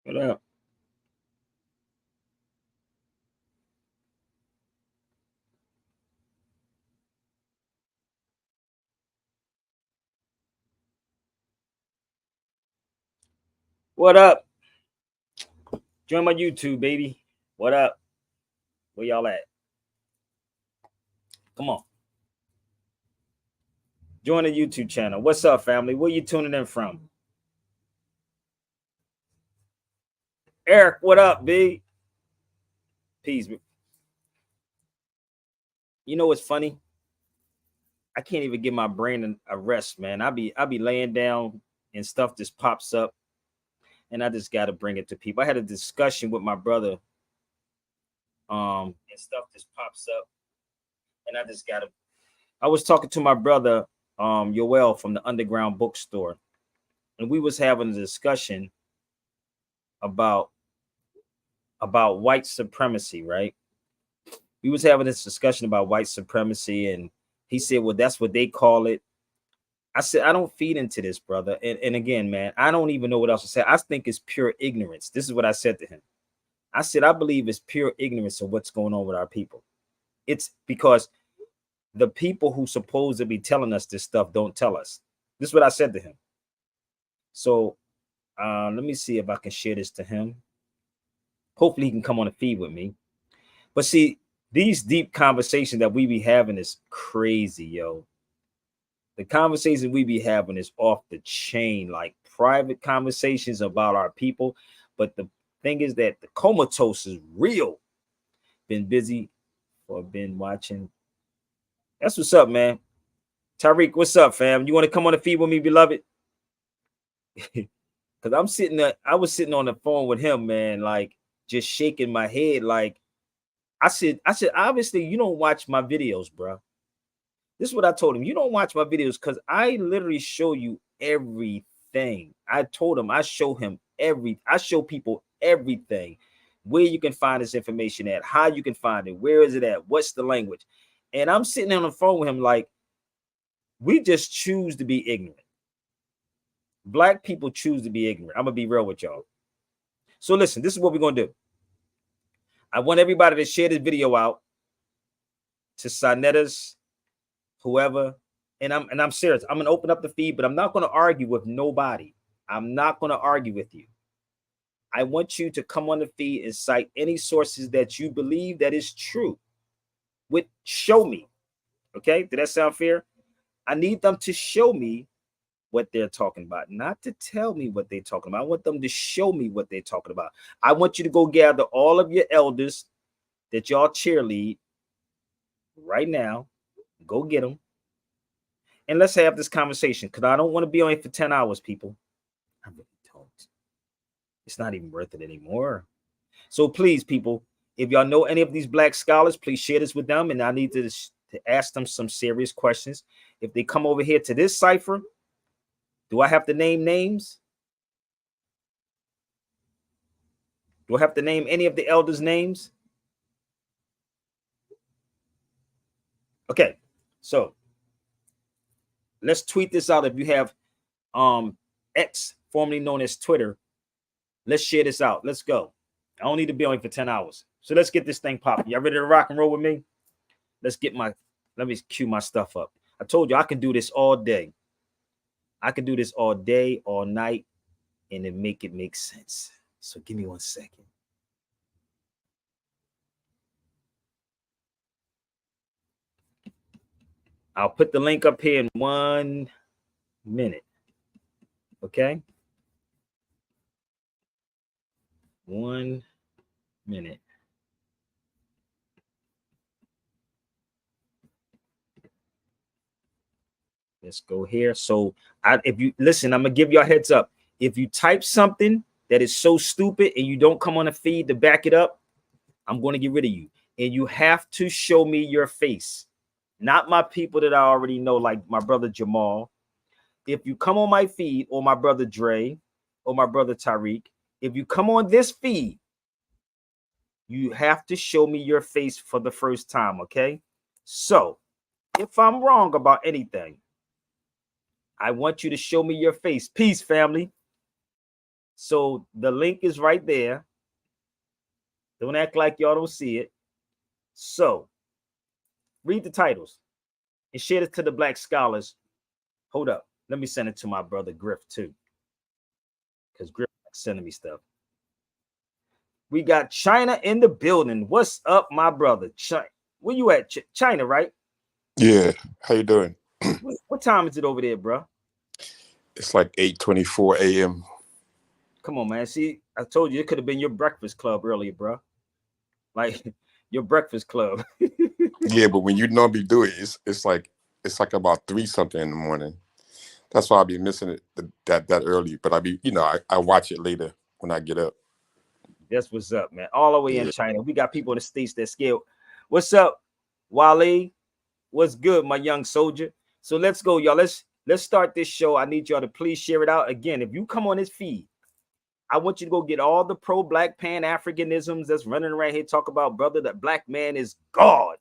What up? What up? Join my YouTube, baby. What up? Where y'all at? Come on. Join the YouTube channel. What's up, family? Where you tuning in from? Eric, what up, B? Peace. You know what's funny? I can't even give my brain a rest, man. I be laying down and stuff just pops up, and I just gotta bring it to people. I had a discussion with my brother, and stuff just pops up, and I just gotta. I was talking to my brother, Yoel from the Underground Bookstore, and we was having a discussion about white supremacy, right? We was having this discussion about white supremacy, and he said, well, that's what they call it. I said, I don't feed into this, brother. And again, man, I don't even know what else to say. I think it's pure ignorance. This is what I said to him. I said, I believe it's pure ignorance of what's going on with our people. It's because the people who supposed to be telling us this stuff don't tell us. This is what I said to him. So let me see if I can share this to him. Hopefully he can come on the feed with me. But see, these deep conversations that we be having is crazy, yo. The conversations we be having is off the chain, like private conversations about our people. But the thing is that the comatose is real. Been busy or been watching. That's what's up, man. Tariq, what's up, fam? You want to come on the feed with me, beloved? Because I'm sitting there, I was sitting on the phone with him, man, like just shaking my head. Like I said, obviously, you don't watch my videos, bro. This is what I told him. You don't watch my videos because I literally show you everything. I told him I show people everything. Where you can find this information at, how you can find it, where is it at, what's the language. And I'm sitting on the phone with him like, we just choose to be ignorant. Black people choose to be ignorant. I'm going to be real with y'all. So listen, this is what we're going to do. I want everybody to share this video out to Sanetta's, whoever, and I'm serious. I'm gonna open up the feed, but I'm not gonna argue with nobody. I'm not gonna argue with you. I want you to come on the feed and cite any sources that you believe that is true. Show me. Okay, did that sound fair? I need them to show me what they're talking about, not to tell me what they're talking about. I want them to show me what they're talking about. I want you to go gather all of your elders that y'all cheerlead right now. Go get them. And let's have this conversation because I don't want to be on it for 10 hours, people. I really don't. It's not even worth it anymore. So please, people, if y'all know any of these black scholars, please share this with them. And I need to ask them some serious questions. If they come over here to this cipher, do I have to name names? Do I have to name any of the elders' names? Okay, so let's tweet this out. If you have X, formerly known as Twitter, let's share this out. Let's go. I don't need to be on it for 10 hours. So let's get this thing popping. Y'all ready to rock and roll with me? Let me cue my stuff up. I told you I can do this all day. I can do this all day, all night, and then make it make sense. So give me 1 second. I'll put the link up here in 1 minute. Okay? 1 minute. Let's go here. So if you listen, I'm gonna give you a heads up. If you type something that is so stupid and you don't come on a feed to back it up, I'm going to get rid of you. And you have to show me your face, not my people that I already know, like my brother Jamal. If you come on my feed, or my brother Dre, or my brother Tariq, if you come on this feed, you have to show me your face for the first time, okay? So if I'm wrong about anything, I want you to show me your face. Peace, family. So the link is right there. Don't act like y'all don't see it. So read the titles and share it to the black scholars. Hold up. Let me send it to my brother Griff too. Because Griff sending me stuff. We got China in the building. What's up, my brother? Where you at? China, right? Yeah. How you doing? What time is it over there, bro? It's like 8:24 a.m. Come on, man. See, I told you it could have been your breakfast club earlier, bro. Like your breakfast club. Yeah, but when you normally do it, it's like about 3 something in the morning. That's why I'll be missing it that early. But I watch it later when I get up. That's what's up, man. All the way in Yeah. China. We got people in the States that scale. What's up, Wale? What's good, my young soldier? So let's go, y'all. Let's start this show. I need y'all to please share it out. Again, if you come on this feed, I want you to go get all the pro-black pan-Africanisms that's running around here. Talk about, brother, that black man is God.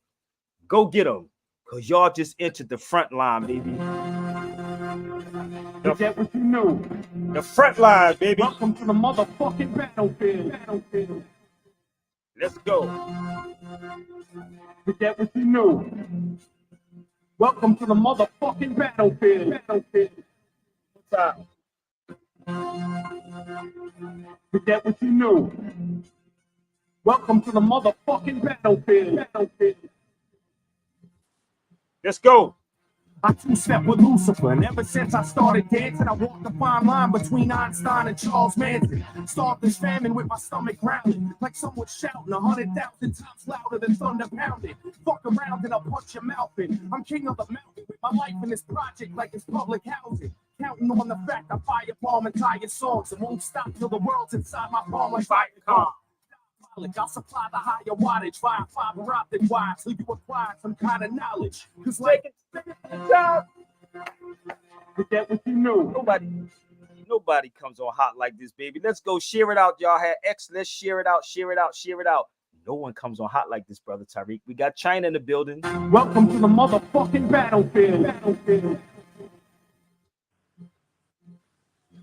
Go get them. Because y'all just entered the front line, baby. Forget what you knew. The front line, baby. Welcome to the motherfucking battlefield. Let's go. Forget what you knew. Welcome to the motherfucking battlefield. What's up? Forget what you knew. Welcome to the motherfucking battlefield. Let's go. I two-step with Lucifer, and ever since I started dancing, I walked the fine line between Einstein and Charles Manson. Starved this famine with my stomach growling, like someone shouting 100,000 times louder than thunder pounding. Fuck around and I'll punch your mouth in. I'm king of the mountain with my life in this project like it's public housing. Counting on the fact I firebomb entire songs and won't stop till the world's inside my palm like Viacom. I'll supply the higher wattage via fiber optic wires so you acquire some kind of knowledge. Cause like forget what you knew. Nobody comes on hot like this, baby. Let's go share it out, y'all. Had X. Let's share it out. No one comes on hot like this, brother Tariq. We got China in the building. Welcome to the motherfucking battlefield.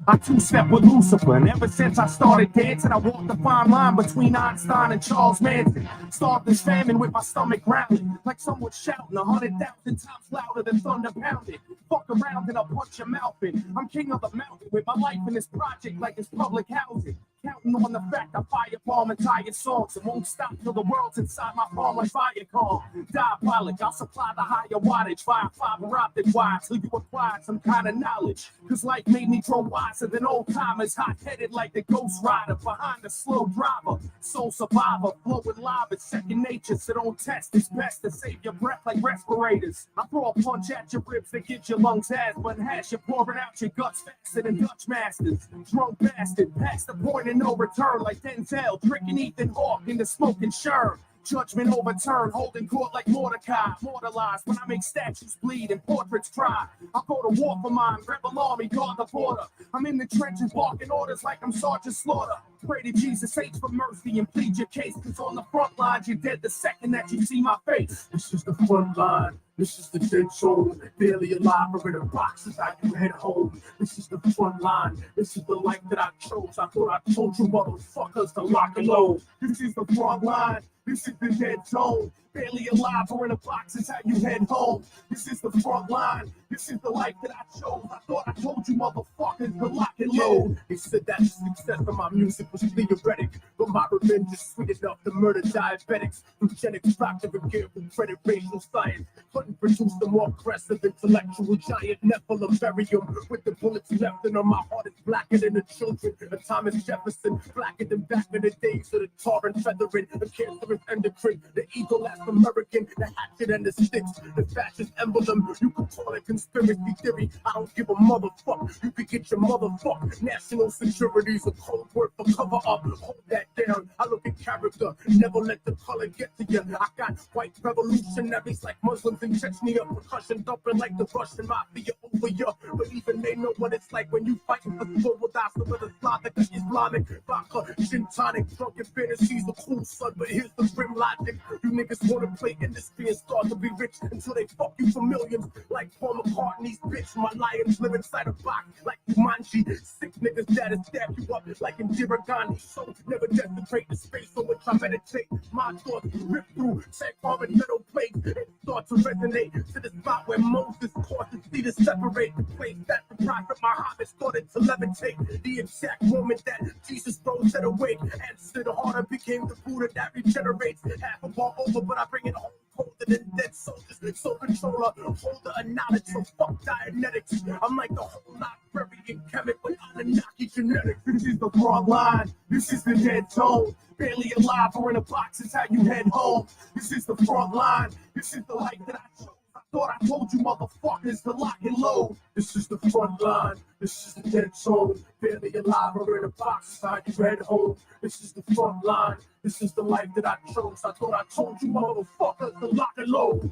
I two-step with Lucifer, and ever since I started dancing, I walked the fine line between Einstein and Charles Manson. Starved this famine with my stomach growling, like someone shouting 100,000 times louder than thunder pounding. Fuck around and I'll punch your mouth in. I'm king of the mountain with my life in this project like it's public housing. Counting on the fact I firebomb entire songs and won't stop till the world's inside my palm like Viacom. Diabolic, I'll supply the higher wattage via fiber optic wire till you acquire some kind of knowledge. Cause life made me grow wiser than old timers, hot-headed like the Ghost Rider behind the slow driver. Soul survivor, flowing live, it's second nature, so don't test. It's best to save your breath like respirators. I throw a punch at your ribs that gives your lungs asthma and hash you pouring out your guts faster than Dutch masters. Drunk bastard, past the point of no return like Denzel, tricking Ethan Hawke into smoking Sherm. Judgment overturned, holding court like Mordecai. Mortalized when I make statues bleed and portraits cry. I go to war for mine, rebel army, guard the border. I'm in the trenches barking orders like I'm Sergeant Slaughter. Pray to Jesus H for mercy and plead your case. Cause on the front lines you're dead the second that you see my face. This is the front line. This is the dead soul, barely alive or in a box as I do head home. This is the front line. This is the life that I chose. I thought I told you motherfuckers to lock and load. This is the front line. This is the dead zone. Barely alive or in a box is how you head home. This is the front line. This is the life that I chose. I thought I told you motherfuckers to lock and load. They said that the success of my music was theoretic, but my revenge is sweet enough to murder diabetics. Eugenics, doctor, and give them credit, racial science. Couldn't produce the more aggressive intellectual giant Nephilim. Bury him with the bullets left in them. My heart is blacker than the children of Thomas Jefferson. Blacker than back in the days of the tar and feathering. The cancerous endocrine, the eagle as American, the hatchet and the sticks, the fascist emblem. You could call it conspiracy theory. I don't give a motherfucker. You could get your motherfucker. National security's a code word for cover up. Hold that down. I look at character. Never let the color get to you. I got white revolutionaries like Muslims in Chechnya. Percussion dumping like the Russian mafia over you. But even they know what it's like when you fighting for global disaster with a Slavic, Islamic, vodka, gin tonic, drunken fantasies, a cool son. But here's the grim logic. You niggas wanna play industry and start to be rich until they fuck you for millions. Like Paul heart in these bitches. My lions live inside a box like Jumanji. Sick niggas that'll stab you up like Indira Gandhi. So never desecrate the space on which I meditate. My thoughts rip through, check carbon metal plates, and start to resonate to the spot where Moses caused the sea to separate. The place that the prophet Muhammad started to levitate. The exact moment that Jesus rose set awake, answer the harder became the Buddha that regenerates. Half a ball over, but I bring it home colder than dead soldiers. Soul controller, holder of knowledge, so fuck Dianetics. I'm like the whole librarian chemic with Anunnaki genetics. This is the front line, this is the dead zone. Barely alive or in a box is how you head home. This is the front line, this is the light that I chose. I thought I told you motherfuckers to lock and load. This is the front line, this is the dead zone. Barely alive or in a box is how you head home. This is the front line, this is the life that I chose. I thought I told you motherfuckers to lock and load.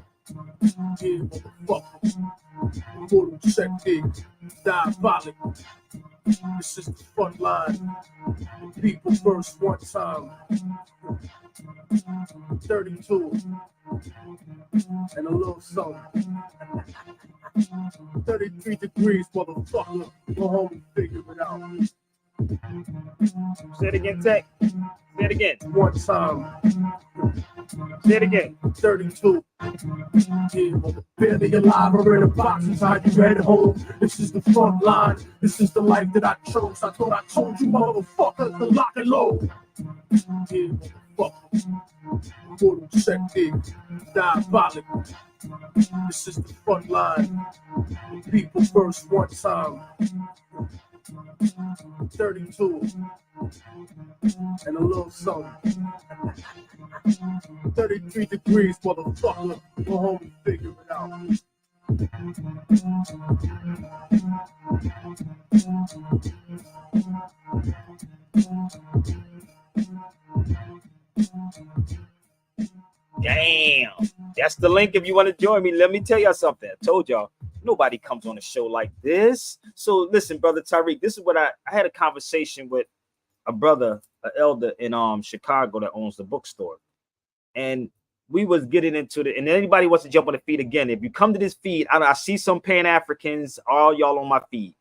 Yeah, motherfucker. Mortal technique, diabolic. This is the front line. People first one time. 32 and a little something. 33 degrees, motherfucker. Go home and figure it out. Say it again, Tech. Say it again. One time. Say it again. 32. Yeah, barely alive or in a box inside you head home. This is the front line. This is the life that I chose. I thought I told you motherfuckers to lock and load. Yeah, motherfucker. Mortal technique, diabolic. This is the front line. People first one time. 32 and a little something. 33 degrees, motherfucker. Go home and figure it out. Damn, that's the link if you want to join me. Let me tell y'all something. I told y'all nobody comes on a show like this. So listen, brother Tariq, this is what I had a conversation with a brother, an elder in Chicago that owns the bookstore, and we was getting into it. And anybody wants to jump on the feed again, if you come to this feed, I see some Pan-Africans, all y'all on my feed.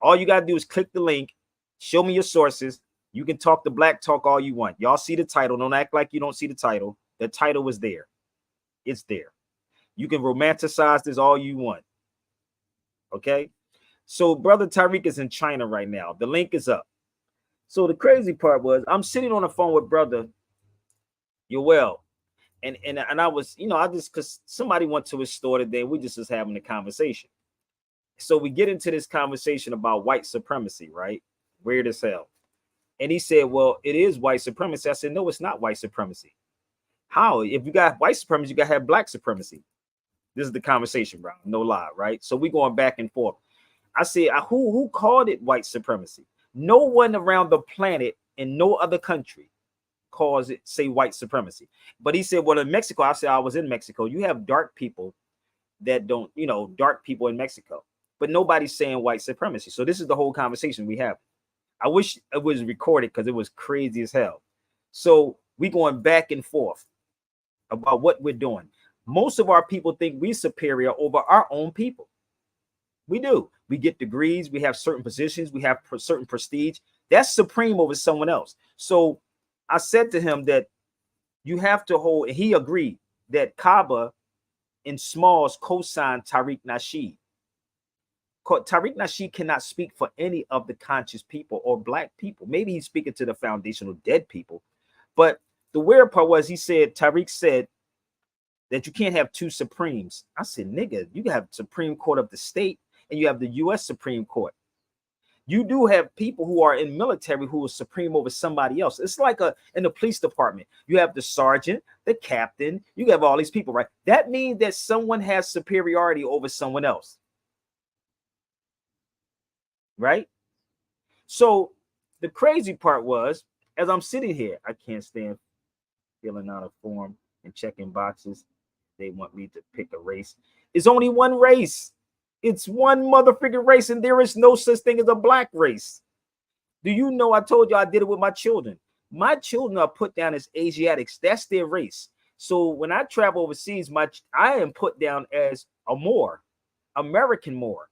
All you gotta do is click the link, show me your sources. You can talk the Black Talk all you want. Y'all see the title. Don't act like you don't see the title. The title is there. It's there. You can romanticize this all you want. Okay. So brother Tariq is in China right now. The link is up. So the crazy part was I'm sitting on the phone with brother Yoel. And I was, I just, because somebody went to his store today. We just was having a conversation. So we get into this conversation about white supremacy, right? Weird as hell. And he said, well, it is white supremacy. I said, no, it's not white supremacy. How? If you got white supremacy, you got to have black supremacy. This is the conversation, bro. No lie, right? So we going back and forth. I said, who called it white supremacy? No one around the planet in no other country calls it, say, white supremacy. But he said, well, in Mexico, I said, I was in Mexico. You have dark people that don't, dark people in Mexico. But nobody's saying white supremacy. So this is the whole conversation we have. I wish it was recorded because it was crazy as hell. So we going back and forth about what we're doing. Most of our people think we're superior over our own people. We do. We get degrees. We have certain positions. We have certain prestige. That's supreme over someone else. So I said to him that you have to hold, and he agreed that Kaaba in Smalls co-signed Tariq Nasheed. Tariq Nasheed cannot speak for any of the conscious people or black people. Maybe he's speaking to the foundational dead people. But the weird part was Tariq said that you can't have two supremes. I said, nigga, you have Supreme Court of the state and you have the U.S. Supreme Court. You do have people who are in military who are supreme over somebody else. It's like in the police department. You have the sergeant, the captain. You have all these people, right? That means that someone has superiority over someone else. Right? So the crazy part was, as I'm sitting here, I can't stand filling out a form and checking boxes. They want me to pick a race. It's only one race. It's one motherfucking race, and there is no such thing as a black race. Do you know I told you I did it with my children? My children are put down as Asiatics. That's their race. So when I travel overseas, I am put down as a Moor, American more.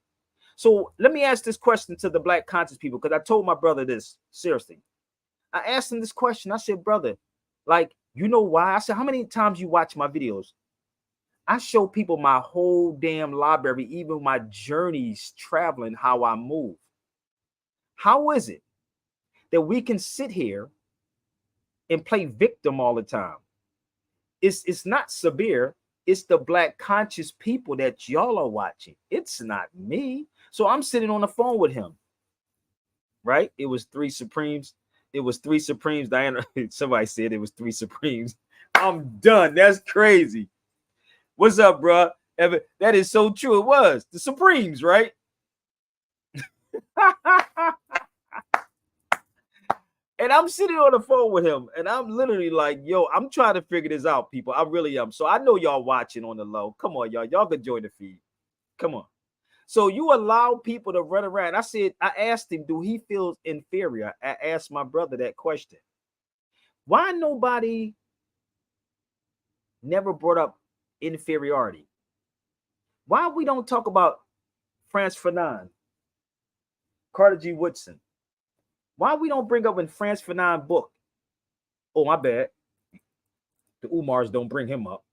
So let me ask this question to the black conscious people, because I told my brother this, seriously. I asked him this question. I said, brother, like, you know why? I said, how many times you watch my videos? I show people my whole damn library, even my journeys traveling, how I move. How is it that we can sit here and play victim all the time? It's not severe. It's the black conscious people that y'all are watching. It's not me. So I'm sitting on the phone with him, right? It was three Supremes. It was three Supremes. Diana, somebody said it was three Supremes. I'm done. That's crazy. What's up, bro? Evan, that is so true. It was the Supremes, right? And I'm sitting on the phone with him, and I'm literally like, yo, I'm trying to figure this out, people. I really am. So I know y'all watching on the low. Come on, y'all. Y'all can join the feed. Come on. So you allow people to run around. I asked him, do he feel inferior? I asked my brother that question. Why nobody never brought up inferiority? Why we don't talk about Frantz Fanon, Carter G. Woodson? Why we don't bring up in Frantz Fanon book? Oh, my bad. The Umars don't bring him up.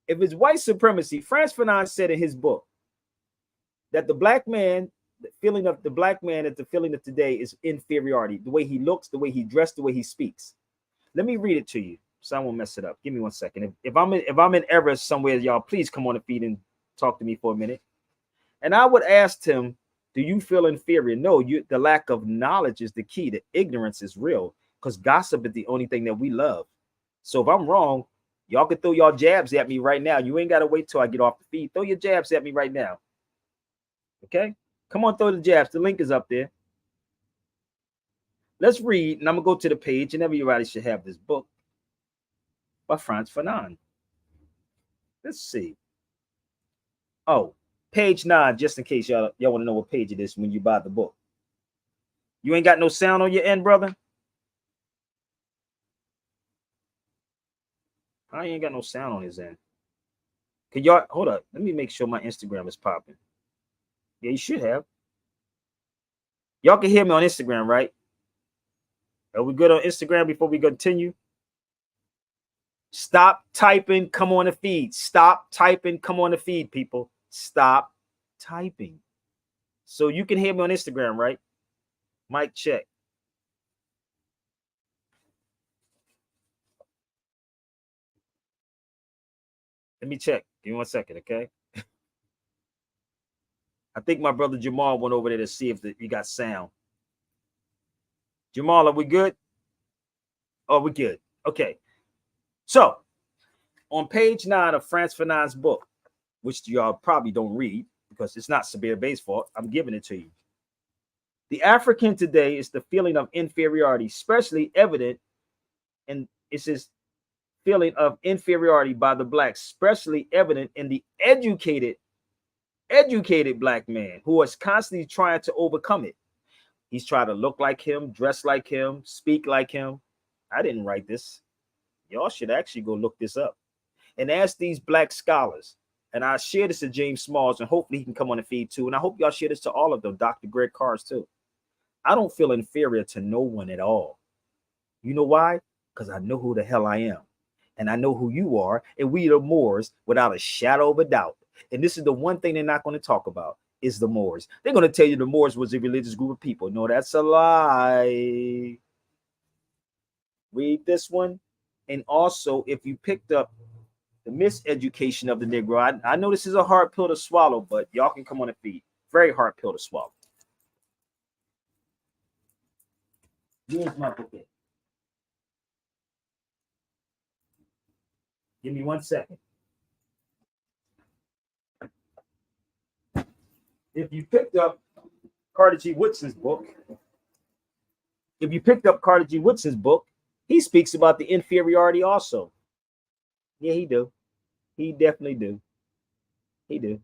If it's white supremacy, Frantz Fanon said in his book that the black man, the feeling of the black man, that the feeling of today is inferiority. The way he looks, the way he dressed, the way he speaks. Let me read it to you so I won't mess it up. Give me 1 second. If I'm in error somewhere, y'all, please come on the feed and talk to me for a minute. And I would ask him, do you feel inferior? No, the lack of knowledge is the key. The ignorance is real, because gossip is the only thing that we love. So if I'm wrong, y'all can throw y'all jabs at me right now. You ain't got to wait till I get off the feed. Throw your jabs at me right now. Okay? Come on, throw the jabs. The link is up there. Let's read, and I'm going to go to the page, and everybody should have this book by Frantz Fanon. Let's see. Oh, page 9, just in case y'all want to know what page it is when you buy the book. You ain't got no sound on your end, brother? I ain't got no sound on his end. Can y'all hold up? Let me make sure my Instagram is popping. Yeah, you should have. Y'all can hear me on Instagram, right? Are we good on Instagram before we continue? Stop typing, come on the feed. Stop typing, come on the feed, people. Stop typing. So you can hear me on Instagram, right? Mic check. Let me check. Give me 1 second, okay? I think my brother Jamal went over there to see if he got sound. Jamal, are we good? Oh, we good. Okay. So, on page 9 of Frantz Fanon's book, which y'all probably don't read because it's not severe base fault, I'm giving it to you. The African today is the feeling of inferiority, especially evident, and it's this feeling of inferiority by the blacks, especially evident in the educated black man who is constantly trying to overcome it. He's trying to look like him, dress like him, speak like him. I didn't write this. Y'all should actually go look this up and ask these black scholars. And I share this to James Smalls, and hopefully he can come on the feed too. And I hope y'all share this to all of them, Dr. Greg Cars too. I don't feel inferior to no one at all. You know why? Because I know who the hell I am. And I know who you are. And we the Moors without a shadow of a doubt. And this is the one thing they're not going to talk about is the Moors. They're going to tell you the Moors was a religious group of people. No, that's a lie. Read this one. And also, if you picked up the miseducation of the Negro, I know this is a hard pill to swallow, but y'all can come on the feed. Very hard pill to swallow. Here's my book. Give me 1 second. If you picked up Carter G. Woodson's book, he speaks about the inferiority also. Yeah, he do. He definitely do. He do.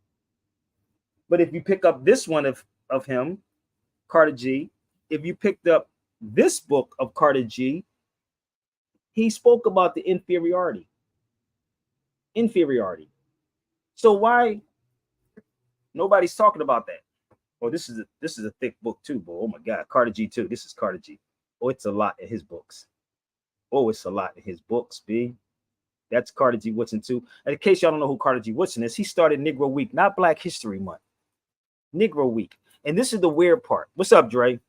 But if you pick up this one of him, Carter G, if you picked up this book of Carter G, he spoke about the inferiority. So why Nobody's talking about that. Oh, this is a thick book too, boy. Oh my God, Carter G too. This is Carter G. Oh, it's a lot in his books. Oh, it's a lot in his books, B. That's Carter G. Woodson too. And in case y'all don't know who Carter G. Woodson is, he started Negro Week, not Black History Month. Negro Week. And this is the weird part. What's up, Dre?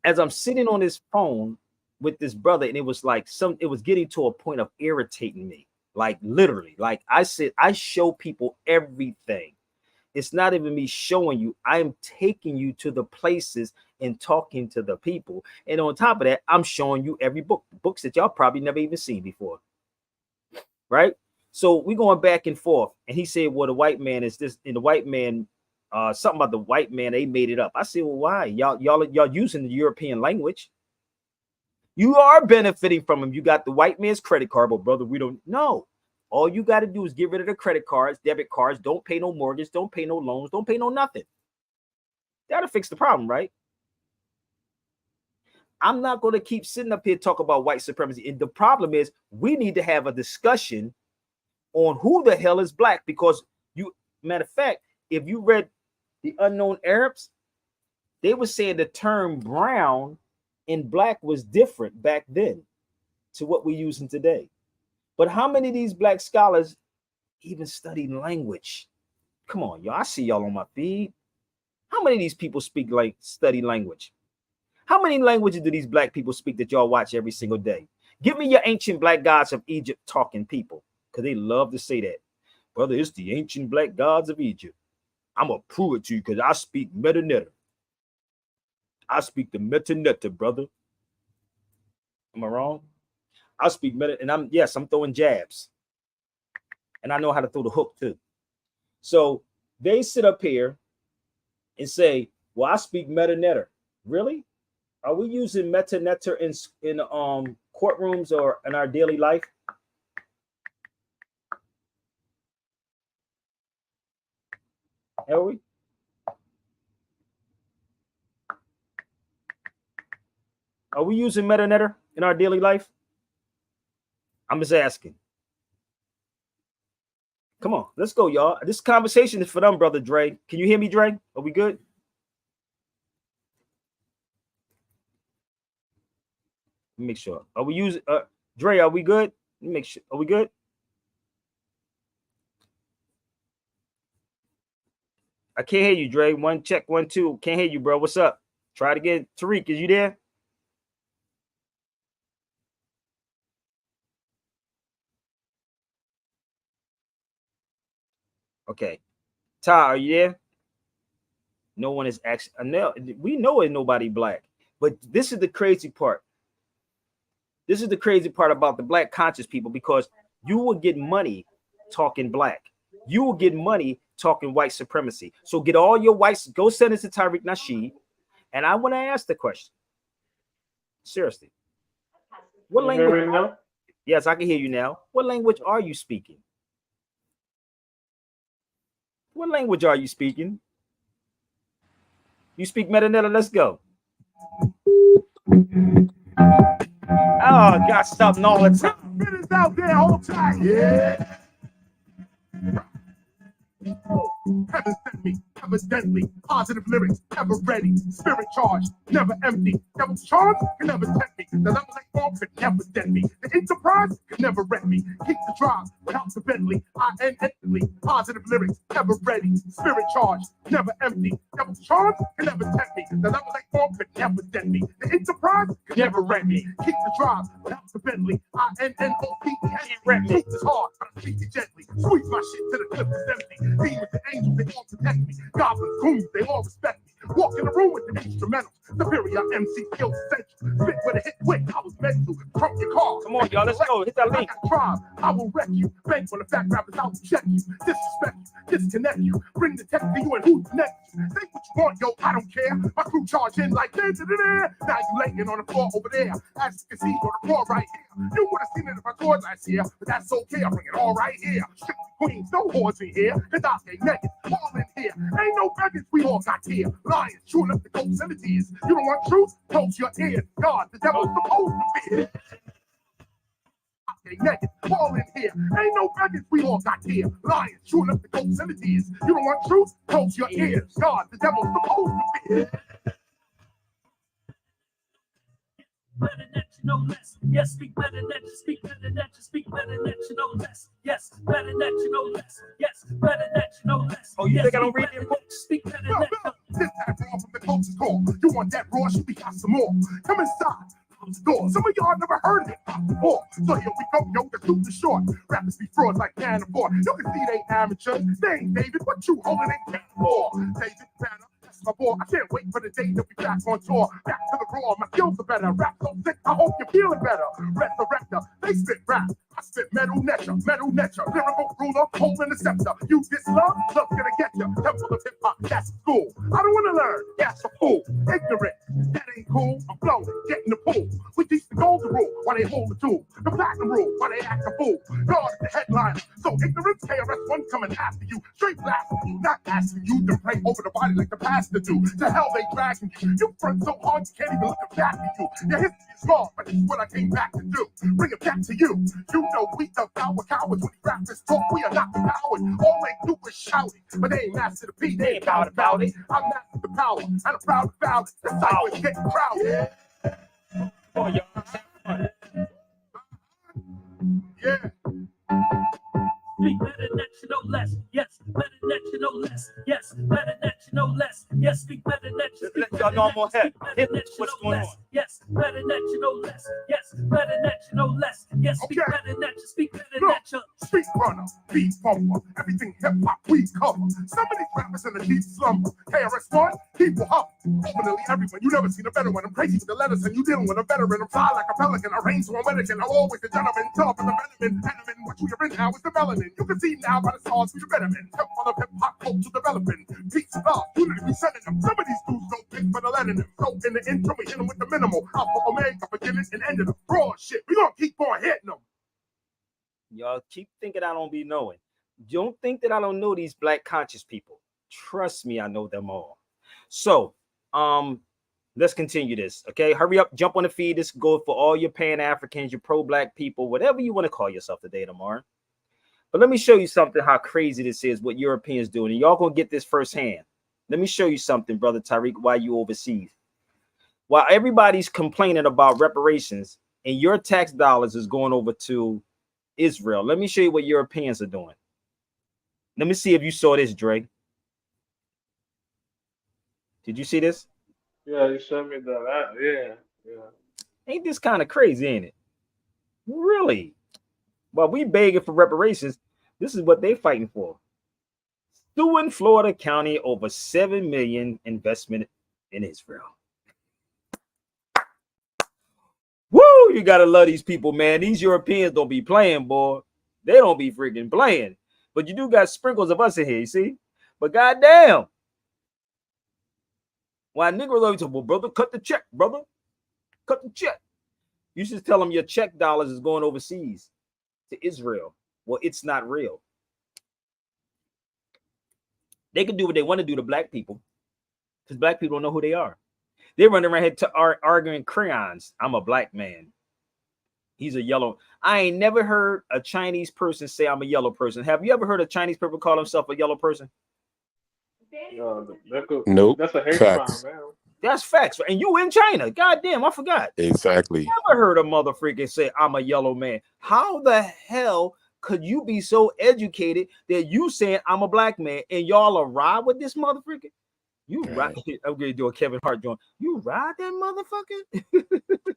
As I'm sitting on this phone with this brother, and it was like it was getting to a point of irritating me. Like literally, like I said, I show people everything. It's not even me showing you. I'm taking you to the places and talking to the people. And on top of that, I'm showing you every books that y'all probably never even seen before. Right? So we're going back and forth. And he said, well, the white man is this, and the white man, something about the white man, they made it up. I said, well, why? Y'all using the European language. You are benefiting from them. You got the white man's credit card, but brother, we don't know. All you got to do is get rid of the credit cards, debit cards. Don't pay no mortgage. Don't pay no loans. Don't pay no nothing. That'll fix the problem, right? I'm not going to keep sitting up here talking about white supremacy. And the problem is we need to have a discussion on who the hell is black, because matter of fact, if you read The Unknown Arabs, they were saying the term brown and black was different back then to what we're using today. But how many of these black scholars even study language? Come on, y'all. I see y'all on my feed. How many of these people study language? How many languages do these black people speak that y'all watch every single day? Give me your ancient black gods of Egypt talking people, because they love to say that. Brother, it's the ancient black gods of Egypt. I'm going to prove it to you because I speak Metanetta. I speak the Metanetta, brother. Am I wrong? I speak Meta, and I'm throwing jabs. And I know how to throw the hook too. So they sit up here and say, well, I speak Metanetta. Really? Are we using Metanetta in courtrooms or in our daily life? Are we? Are we using Metanetta in our daily life? I'm just asking. Come on, let's go, y'all. This conversation is for them, brother Dre. Can you hear me, Dre? Are we good? Let me make sure. Are we using Dre? Are we good? Let me make sure. Are we good? I can't hear you, Dre. One check, 1 2. Can't hear you, bro. What's up? Try it again. Tariq, is you there? Okay. Ty, are you there? No one is actually. We know it's nobody black, but this is the crazy part. This is the crazy part about the black conscious people, because you will get money talking black. You will get money talking white supremacy. So get all your whites, go send it to Tariq Nasheed. And I want to ask the question. Seriously. What language? Yes, I can hear you now. What language are you speaking? What language are you speaking? You speak Metanetta. Let's go. Oh, got something all the time. Minutes out there, hold tight. Yeah. Heaven sent me, evidently. Positive lyrics, ever ready. Spirit charged, never empty. Devil's charms can never tempt me. The level they form could never dent me. The enterprise could never wreck me. Keep the drive without the Bentley. I end instantly. Positive lyrics, ever ready. Spirit charged, never empty. Devil's charms can never tempt me. The level they form could never dent me. The enterprise could never wreck me. Keep the drive without the Bentley. I end wreck me. Truth is hard, but I speak it gently. Squeeze my shit till the clip is empty. Demons and angels, they all protect me. Goblins, goons, they all respect me. Walk in the room with the instrumentals. Superior MC skills essential. Spit with a hit quick, I was meant to. Trump your car. Come on, y'all, let's go. Hit that link. I will wreck you. Bank when the fat rappers out to check you. Disrespect you, disconnect you. Bring the tech to you and who's next you. Think what you want, yo, I don't care. My crew charge in like this and there. Now you laying on the floor over there. As you can see, on the floor right here. You would have seen it if I toured last year, but that's okay. I'll bring it all right here. Strictly queens, no whores in here. Cause I stay naked, all in here. Ain't no beggars, we all got here. Lions, chewing up the goats and the tears. You don't want truth? Close your ears. God, the devil's supposed to be. Sasuke naked, all in here. Ain't no beggars, we all got here. Lions, chewing up the goats and the tears. You don't want truth? Close your ears. God, the devil's supposed to be. Better that you know less. Yes, speak better that you speak better that you speak better that you know less. Yes, better that you know less. Yes, better that you know less. Oh, you yes, think I don't read your books? Speak better that you This time raw from the coach's call. You want that raw? Should we got some more? Come inside. Close the door. Some of y'all never heard of it before. So here we go, yo, the truth is short. Rappers be frauds like can't afford. You can see they amateurs. They ain't David, what you holding ain't cat for. David Banner. My boy, I can't wait for the day that we back on tour. Back to the raw, my skills are better. Rap so sick, I hope you're feeling better. Resurrector, they spit rap. I spit metal netcher. Lyrical ruler, holding the scepter. You diss love, love's gonna get you. Temple of hip hop, that's school. I don't wanna learn, that's a fool. Ignorant, that ain't cool. I'm flowing, get in the pool. We teach the golden rule while they hold the tool. The platinum rule while they act a fool. God is the headline. So ignorance, KRS-One coming after you. Straight blasting you, not asking you to pray over the body like the pastor do. To hell they dragging you. You front so hard you can't even look back at you. Your history is wrong, but it's what I came back to do. Bring it back to you. You know we the power cowards. When rappers talk, we are not the cowards. All they do is shout it, but they ain't master the beat. They ain't about it. I'm master the power, and I'm proud to foul. The cypher's getting crowded. Oh, y'all. Yeah. speak better that you know less. Yes, better that you know less. Yes, better that you know less. Yes, speak better that you speak Y'all know I'm on head. Hit what's what's going on. Yes, better that you know less. Yes, better that you know less. Yes, speak Okay. better that you speak better Look, that you. street runner, beat bumper, everything hip hop we cover. Some of these rappers in a deep slumber. KRS-One, people hop. Definitely everyone. You never seen a better one. I'm crazy with the letters and you dealing with a veteran. I'm fly like a pelican. I reign so I'm American. I'm always the gentleman. Tough as a veteran. Veteran, what you hear in now is the melanin. You can see now by the stars we the veteran. Help on the hip hop culture developing. Peace, love, unity, we sending them. Some of these dudes don't think for the letting them. So in the intro, we hit them with the minimal. Alpha, Omega, beginning and ending them. Raw shit. We gonna keep on hitting them. Y'all keep thinking I don't be knowing. Don't think that I don't know these black conscious people. Trust me, I know them all. So, let's continue this. Okay, hurry up, jump on the feed. This goes for all your Pan-Africans, your pro-black people, whatever you want to call yourself today, tomorrow. But let me show you something, how crazy this is, what Europeans doing. And y'all gonna get this firsthand. Let me show you something, brother Tariq, while you overseas. While everybody's complaining about reparations and your tax dollars is going over to Israel, let me show you what Europeans are doing. Let me see if you saw this, Dre. Did you see this? Yeah, you sent me that. Yeah. Ain't this kind of crazy, ain't it? Really? While we begging for reparations, this is what they fighting for. Suing Florida County over $7 million investment in Israel. Woo! You gotta love these people, man. These Europeans don't be playing, boy. They don't be freaking playing. But you do got sprinkles of us in here, you see? But goddamn. Why nigga love you? Well, brother, cut the check, brother. Cut the check. You should tell them your check dollars is going overseas to Israel. Well, it's not real. They can do what they want to do to black people because black people don't know who they are. They run around here arguing crayons. I'm a black man. He's a yellow. I ain't never heard a Chinese person say I'm a yellow person. Have you ever heard a Chinese person call himself a yellow person? Nope. That's a hate crime, Facts. man. That's facts. And you in China. God damn, I forgot. Exactly. Never heard a motherfucker say I'm a yellow man. How the hell could you be so educated that you saying I'm a black man and y'all are ride with this motherfucker? You ride. I'm gonna do a Kevin Hart joint. You ride that motherfucker?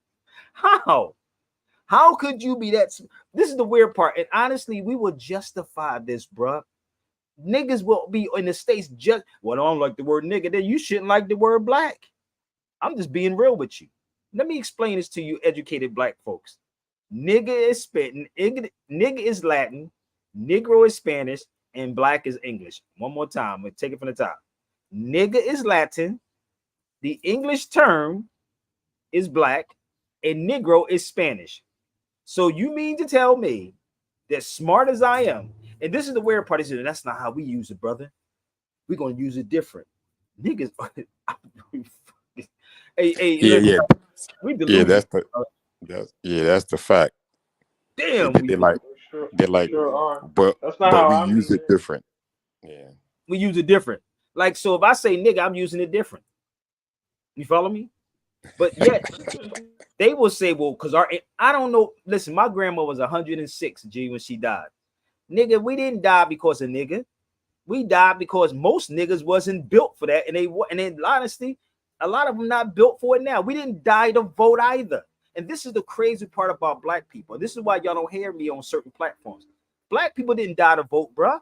How could you be that? This is the weird part. And honestly, we will justify this, bruh. Niggas will be in the States just, well, I don't like the word nigga. Then you shouldn't like the word black. I'm just being real with you. Let me explain this to you, educated black folks. Nigga is spitting, nigga is Latin, Negro is Spanish, and black is English. One more time, we'll take it from the top. Nigga is Latin, the English term is black, and Negro is Spanish. So you mean to tell me that smart as I am, and this is the weird part, is that that's not how we use it, brother. We're gonna use it different. Niggas, Yeah, that's the fact. Damn, They like Sure, they like, sure are. but That's not how we I'm use using it it. different. Yeah. we use it different. Like, so if I say nigga, I'm using it different. You follow me? But yet they will say, well, because I don't know. Listen, my grandma was 106 G when she died. Nigga, we didn't die because of nigga. We died because most niggas wasn't built for that, and in honesty, a lot of them not built for it now. We didn't die to vote either. And this is the crazy part about black people. This is why y'all don't hear me on certain platforms. Black people didn't die to vote, bruh.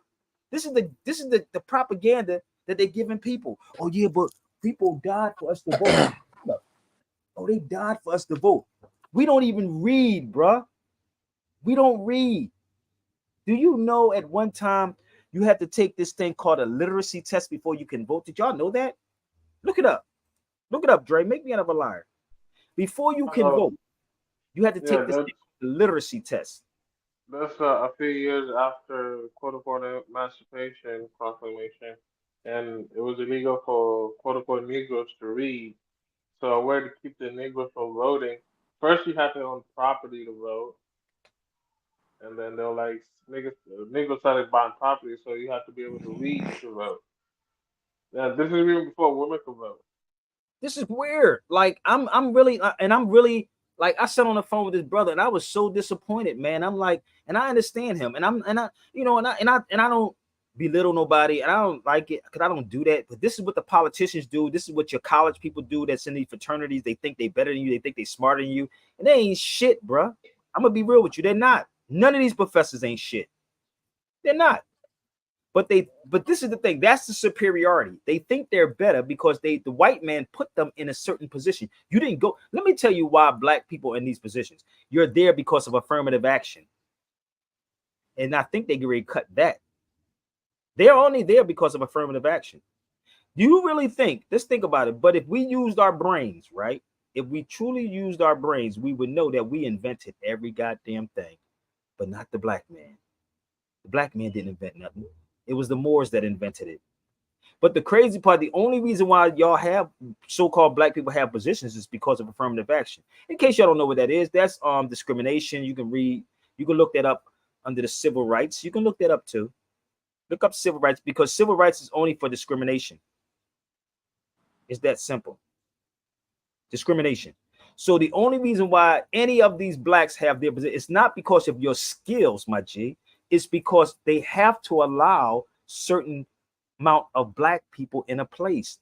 This is the propaganda that they're giving people. Oh yeah, but people died for us to vote. Oh, they died for us to vote. We don't even read, bruh. We don't read. Do you know at one time you had to take this thing called a literacy test before you can vote? Did y'all know that? Look it up. Look it up, Dre. Make me out of a liar. Before you can Oh, vote, you had to yeah, take this thing called the literacy test. that's a few years after quote unquote Emancipation Proclamation, and it was illegal for quote unquote Negroes to read. So a way to keep the Negroes from voting, first you have to own property to vote, and then they'll like niggas, Negroes started buying property, so you have to be able to read to vote. Yeah, this is even before women could vote. This is weird. Like I'm really and I'm really like I sat on the phone with his brother and I was so disappointed, man. I'm like, and I understand him, and I you know, and I don't belittle nobody, and I don't like it because I don't do that. But this is what the politicians do. This is what your college people do. That's in these fraternities. They think they better than you. They think they smarter than you, and they ain't shit, bruh. I'm gonna be real with you. They're not. None of these professors ain't shit. They're not. But this is the thing. That's the superiority. They think they're better because the white man put them in a certain position. You didn't go. Let me tell you why black people in these positions. You're there because of affirmative action. And I think they can really cut that. They're only there because of affirmative action. Do you really think? Let's think about it. But if we used our brains, right? If we truly used our brains, we would know that we invented every goddamn thing, but not the black man. The black man didn't invent nothing. It was the Moors that invented it. But the crazy part, the only reason why y'all have so-called black people have positions is because of affirmative action. In case y'all don't know what that is, that's discrimination. You can read, you can look that up under the civil rights. You can look that up too. Look up civil rights because civil rights is only for discrimination. It's that simple. Discrimination. So the only reason why any of these blacks have their position, it's not because of your skills, my G. It's because they have to allow certain amount of black people in a place.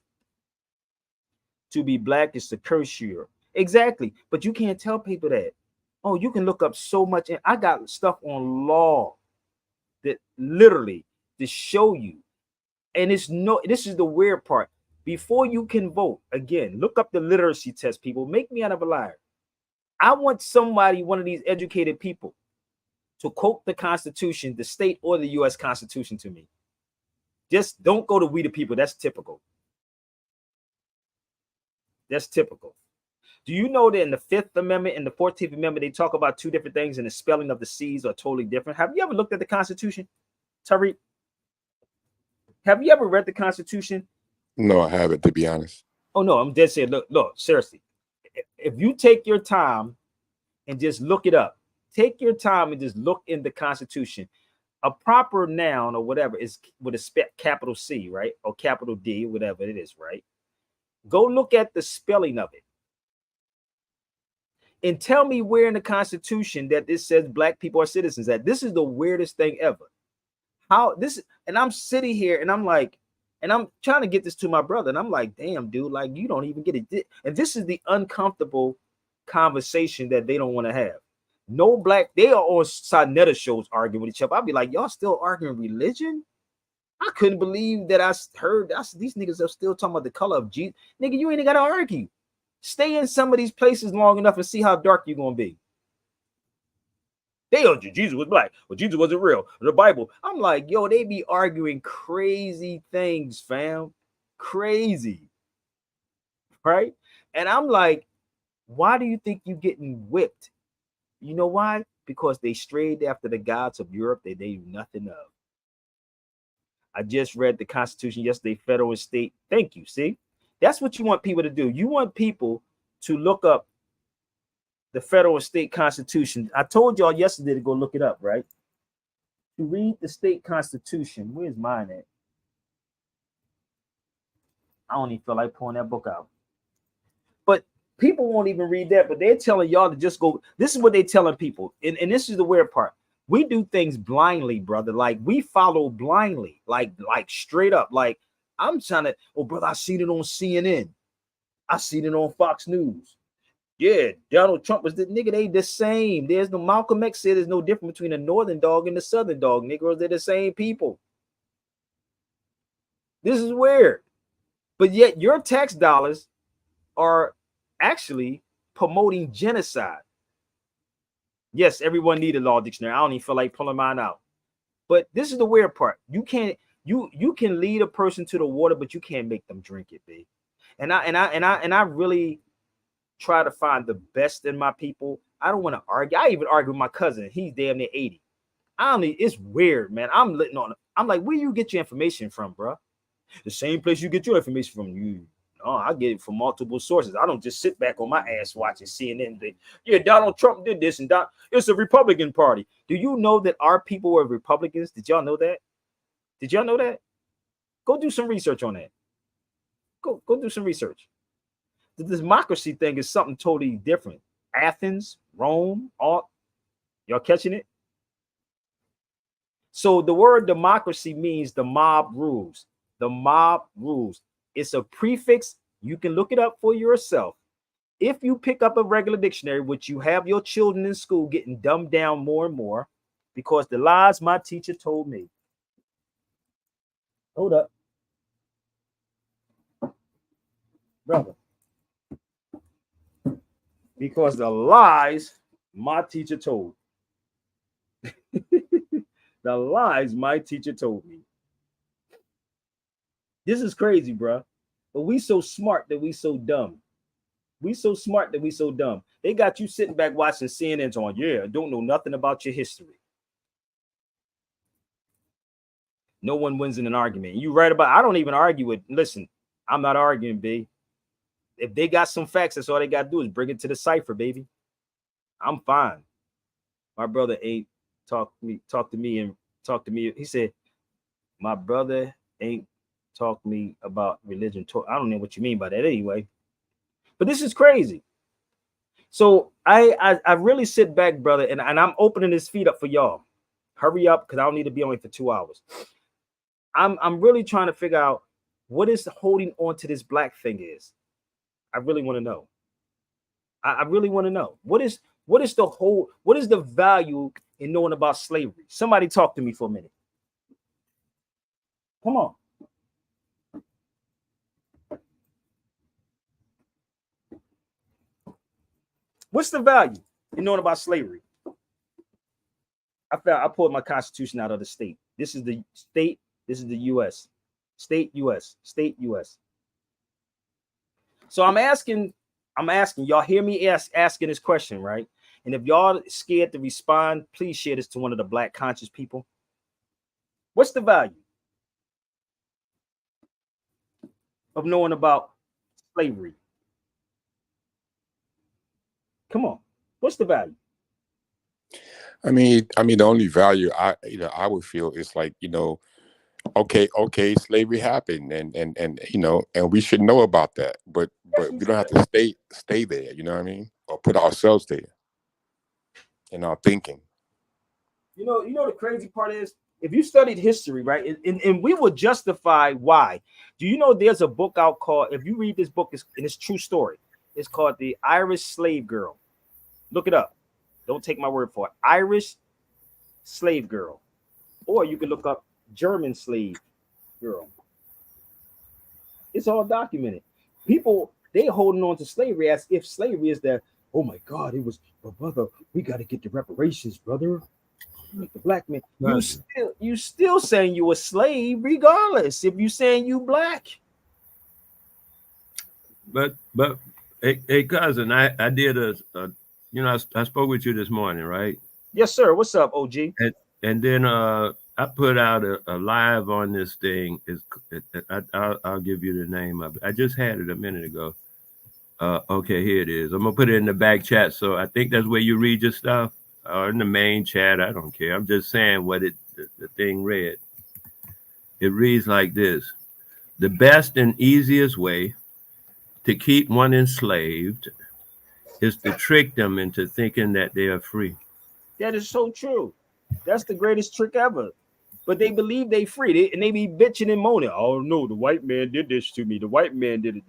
To be black is to curse you. Exactly. But you can't tell people that. Oh, you can look up so much. And I got stuff on law that literally to show you. And it's no, this is the weird part. Before you can vote, again, look up the literacy test, people. Make me out of a liar. I want somebody, one of these educated people, to quote the Constitution, the state or the US Constitution to me. Just don't go to we the people. That's typical. That's typical. Do you know that in the Fifth Amendment and the 14th Amendment, they talk about two different things and the spelling of the C's are totally different? Have you ever looked at the Constitution, Tariq? Have you ever read the Constitution? No, I haven't, to be honest. Oh, no, I'm dead serious. Look, seriously. If you take your time and just look it up, take your time and just look in the Constitution. A proper noun or whatever is with a capital C, right? Or capital D, whatever it is, right? Go look at the spelling of it. And tell me where in the Constitution that this says black people are citizens. That this is the weirdest thing ever. How this, and I'm sitting here and I'm like, and I'm trying to get this to my brother, and I'm like, damn, dude, like you don't even get it. And this is the uncomfortable conversation that they don't want to have. No black, they are on Sonetta shows arguing with each other. I'll be like, y'all still arguing religion? I couldn't believe that I heard these niggas are still talking about the color of Jesus. Nigga, you ain't got to argue. Stay in some of these places long enough and see how dark you're gonna be. They told you Jesus was black, but Jesus wasn't real. The Bible. I'm like, yo, they be arguing crazy things, fam. Crazy. Right? And I'm like, why do you think you're getting whipped? You know why? Because they strayed after the gods of Europe that they knew nothing of. I just read the Constitution yesterday, federal and state. Thank you. See, that's what you want people to do. You want people to look up the federal and state constitution. I told y'all yesterday to go look it up, right? To read the state constitution. Where's mine at? I don't even feel like pulling that book out. But people won't even read that, but they're telling y'all to just go. This is what they're telling people. And this is the weird part. We do things blindly, brother. Like we follow blindly, like straight up. Like I'm trying to, oh, brother, I seen it on CNN. I seen it on Fox News. Yeah, Donald Trump was the nigga. They the same. There's no Malcolm X said there's no difference between a northern dog and a southern dog. Negroes, they're the same people. This is weird. But yet your tax dollars are actually promoting genocide. Yes, everyone need a law dictionary. I don't even feel like pulling mine out. But this is the weird part. You can lead a person to the water, but you can't make them drink it, babe. And I really try to find the best in my people. I don't want to argue. I even argue with my cousin. He's damn near 80. It's weird, man. I'm like, where you get your information from, bro? The same place you get your information from. You. Oh, I get it from multiple sources. I don't just sit back on my ass watching CNN. Yeah, Donald Trump did this and it's a Republican Party. Do you know that our people were Republicans? Did y'all know that? Did y'all know that? Go do some research on that. Go do some research. The democracy thing is something totally different. Athens, Rome, all y'all catching it? So the word democracy means the mob rules. The mob rules. It's a prefix. You can look it up for yourself. If you pick up a regular dictionary, which you have your children in school getting dumbed down more and more, because the lies my teacher told me. Hold up. Brother. Because the lies my teacher told. The lies my teacher told me. This is crazy, bro. But we so smart that we so dumb. We so smart that we so dumb. They got you sitting back watching CNN's on. Yeah, don't know nothing about your history. No one wins in an argument. You right about. I don't even argue with. Listen, I'm not arguing, B. If they got some facts, that's all they got to do is bring it to the cipher, baby. I'm fine. My brother ain't talk to me. He said, my brother ain't talk to me about religion. I don't know what you mean by that anyway. But this is crazy. So I really sit back, brother, and I'm opening this feed up for y'all. Hurry up, because I don't need to be on it for 2 hours. I'm really trying to figure out what is holding on to this black thing is. I really want to know. I really want to know. What is the value in knowing about slavery? Somebody talk to me for a minute. Come on. What's the value in knowing about slavery? I pulled my constitution out of the state. This is the state. This is the U.S. State U.S. State U.S. So I'm asking y'all. Hear me asking this question, right? And if y'all scared to respond, please share this to one of the black conscious people. What's the value of knowing about slavery? Come on, what's the value? I mean, the only value I would feel is like, okay, slavery happened, and and we should know about that, but we don't have to stay there. You know what I mean? Or put ourselves there in our thinking. You know the crazy part is, if you studied history, right, and we will justify why. Do you know there's a book out called, if you read this book, it's true story. It's called The Irish Slave Girl. Look it up. Don't take my word for it. Irish Slave Girl. Or you can look up German Slave Girl. It's all documented. People, they holding on to slavery as if slavery is that, oh my God, it was, oh brother, we got to get the reparations, brother. The black man. You still saying you a slave regardless if you saying you black. But hey cousin, I did I spoke with you this morning, right? Yes, sir. What's up, OG? And then I put out a live on this thing. I'll give you the name of it. I just had it a minute ago. Okay, here it is. I'm gonna put it in the back chat. So I think that's where you read your stuff, or in the main chat. I don't care. I'm just saying what the thing read. It reads like this: the best and easiest way to keep one enslaved is to trick them into thinking that they are free. That is so true. That's the greatest trick ever. But they believe they free, and they be bitching and moaning. Oh no, the white man did this to me. The white man did it.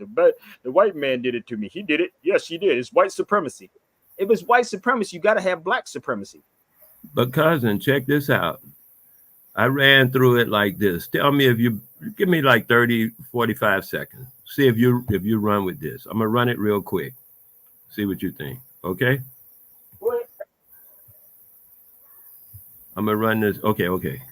The white man did it to me. He did it. Yes, he did. It's white supremacy. If it's white supremacy, you got to have black supremacy. But cousin, check this out. I ran through it like this. Tell me if you give me like 30, 45 seconds. See if you run with this. I'm gonna run it real quick. See what you think. Okay? I'm gonna run this. Okay.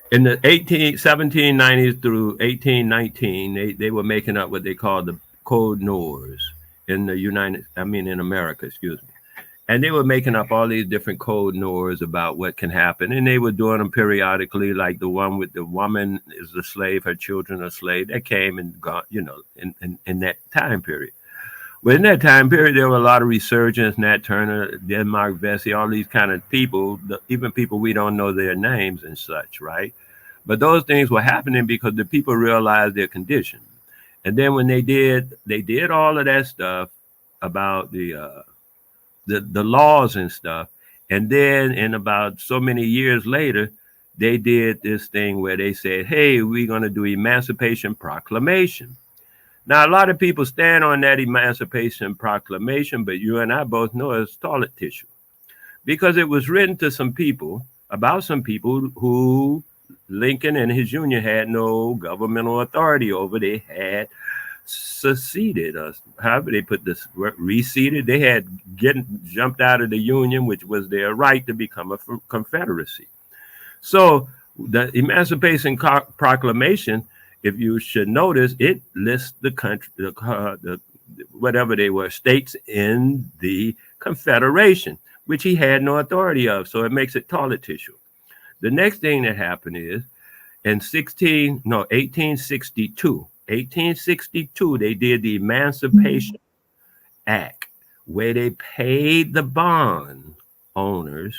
In the 1790s through 1819, they were making up what they called the Code Noors in in America, excuse me. And they were making up all these different Code Noors about what can happen. And they were doing them periodically, like the one with the woman is a slave, her children are slave. That came and gone, in that time period. Well, in that time period, there were a lot of resurgence, Nat Turner, Denmark Vesey, all these kind of people, even people we don't know their names and such, right? But those things were happening because the people realized their condition. And then when they did all of that stuff about the laws and stuff. And then in about so many years later, they did this thing where they said, hey, we're going to do Emancipation Proclamation. Now, a lot of people stand on that Emancipation Proclamation, but you and I both know it's toilet tissue because it was written to some people about some people who Lincoln and his union had no governmental authority over. They had seceded us, however they put this, reseated. They had jumped out of the union, which was their right to become a confederacy. So the Emancipation Proclamation, if you should notice, it lists the country, the whatever they were, states in the Confederation, which he had no authority of. So it makes it toilet tissue. The next thing that happened is in 1862, they did the Emancipation Act, where they paid the bond owners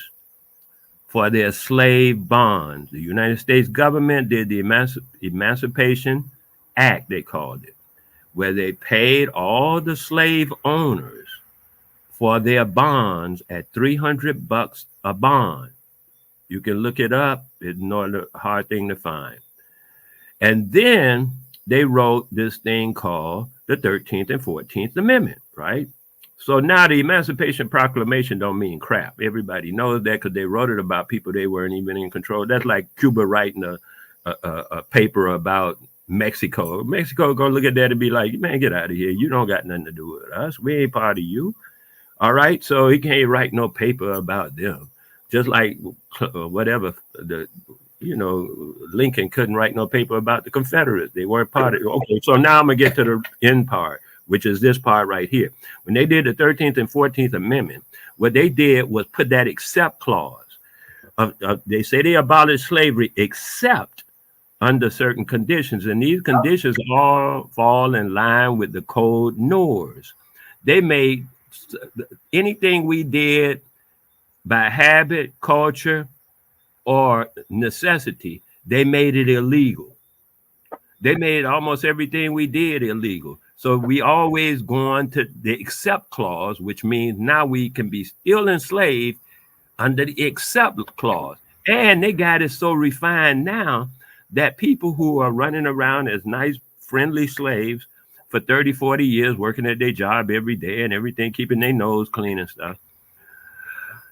for their slave bonds. The United States government did the Emancipation Act, they called it, where they paid all the slave owners for their bonds at $300 a bond. You can look it up. It's not a hard thing to find. And then they wrote this thing called the 13th and 14th Amendment, right? So now the Emancipation Proclamation don't mean crap. Everybody knows that because they wrote it about people they weren't even in control. That's like Cuba writing a paper about Mexico. Mexico gonna look at that and be like, man, get out of here. You don't got nothing to do with us. We ain't part of you. All right. So he can't write no paper about them. Just like whatever Lincoln couldn't write no paper about the Confederates. They weren't part of it. Okay, so now I'm gonna get to the end part, which is this part right here. When they did the 13th and 14th Amendment, what they did was put that except clause. They say they abolished slavery except under certain conditions, and these conditions all fall in line with the Code Noors. They made anything we did by habit, culture, or necessity, they made it illegal. They made almost everything we did illegal. So we always go on to the except clause, which means now we can be still enslaved under the except clause. And they got it so refined now that people who are running around as nice, friendly slaves for 30, 40 years, working at their job every day and everything, keeping their nose clean and stuff,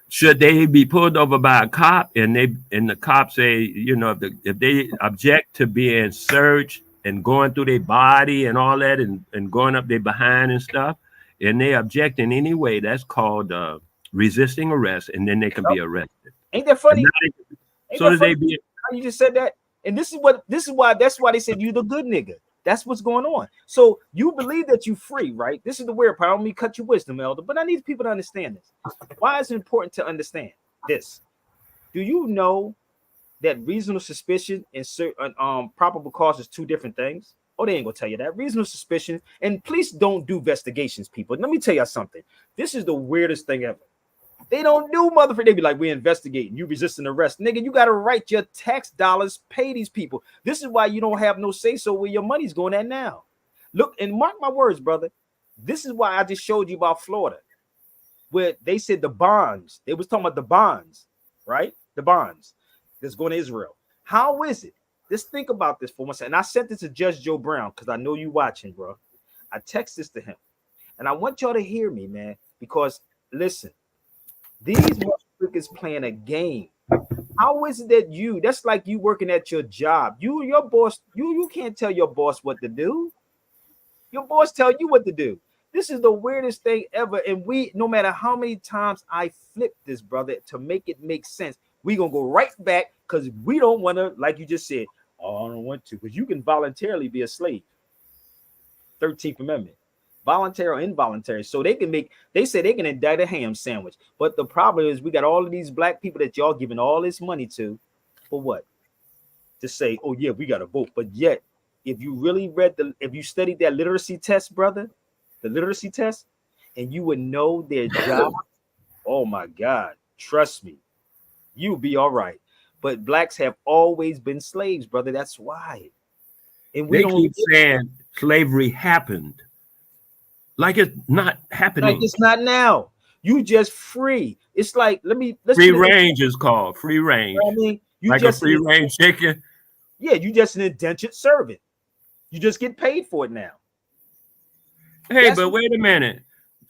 should they be pulled over by a cop and the cop say, if they object to being searched and going through their body and all that and going up their behind and stuff, and they object in any way, that's called resisting arrest, and then they can be arrested. Ain't that funny? So that they be. How you just said that, and that's why they said you the good nigga. That's what's going on. So you believe that you're free, right? This is the weird part. I don't mean cut your wisdom, Elder, but I need people to understand this. Why is it important to understand this? Do you know that reasonable suspicion and certain probable cause is two different things? Oh, they ain't gonna tell you that. Reasonable suspicion. And police don't do investigations, people. Let me tell you something. This is the weirdest thing ever. They don't do motherfucker. They be like, we're investigating. You resisting arrest. Nigga, you got to write your tax dollars, pay these people. This is why you don't have no say-so where your money's going at now. Look, and mark my words, brother. This is why I just showed you about Florida, where they said the bonds. They was talking about the bonds, right? The bonds that's going to Israel. How is it? Just think about this for one second. And I sent this to Judge Joe Brown because I know you watching, bro. I text this to him. And I want y'all to hear me, man, because listen, these motherfuckers playing a game. How is it that that's like you working at your job. Your boss, you can't tell your boss what to do. Your boss tell you what to do. This is the weirdest thing ever. And we, no matter how many times I flip this, brother, to make it make sense, we gonna go right back because we don't want to, like you just said, oh, I don't want to, because you can voluntarily be a slave. 13th Amendment. Voluntary or involuntary. So they say they can indict a ham sandwich. But the problem is we got all of these black people that y'all giving all this money to for what? To say, oh yeah, we got to vote. But yet, if you really if you studied that literacy test, brother, the literacy test, and you would know their job, oh my God, trust me, you'll be all right. But blacks have always been slaves, brother. That's why. And we they keep saying slavery happened. Like it's not happening. Like it's not now. You just free. It's like free range is called free range. You know what I mean, you like just a free range chicken. Yeah, you just an indentured servant. You just get paid for it now. Hey, but wait a minute.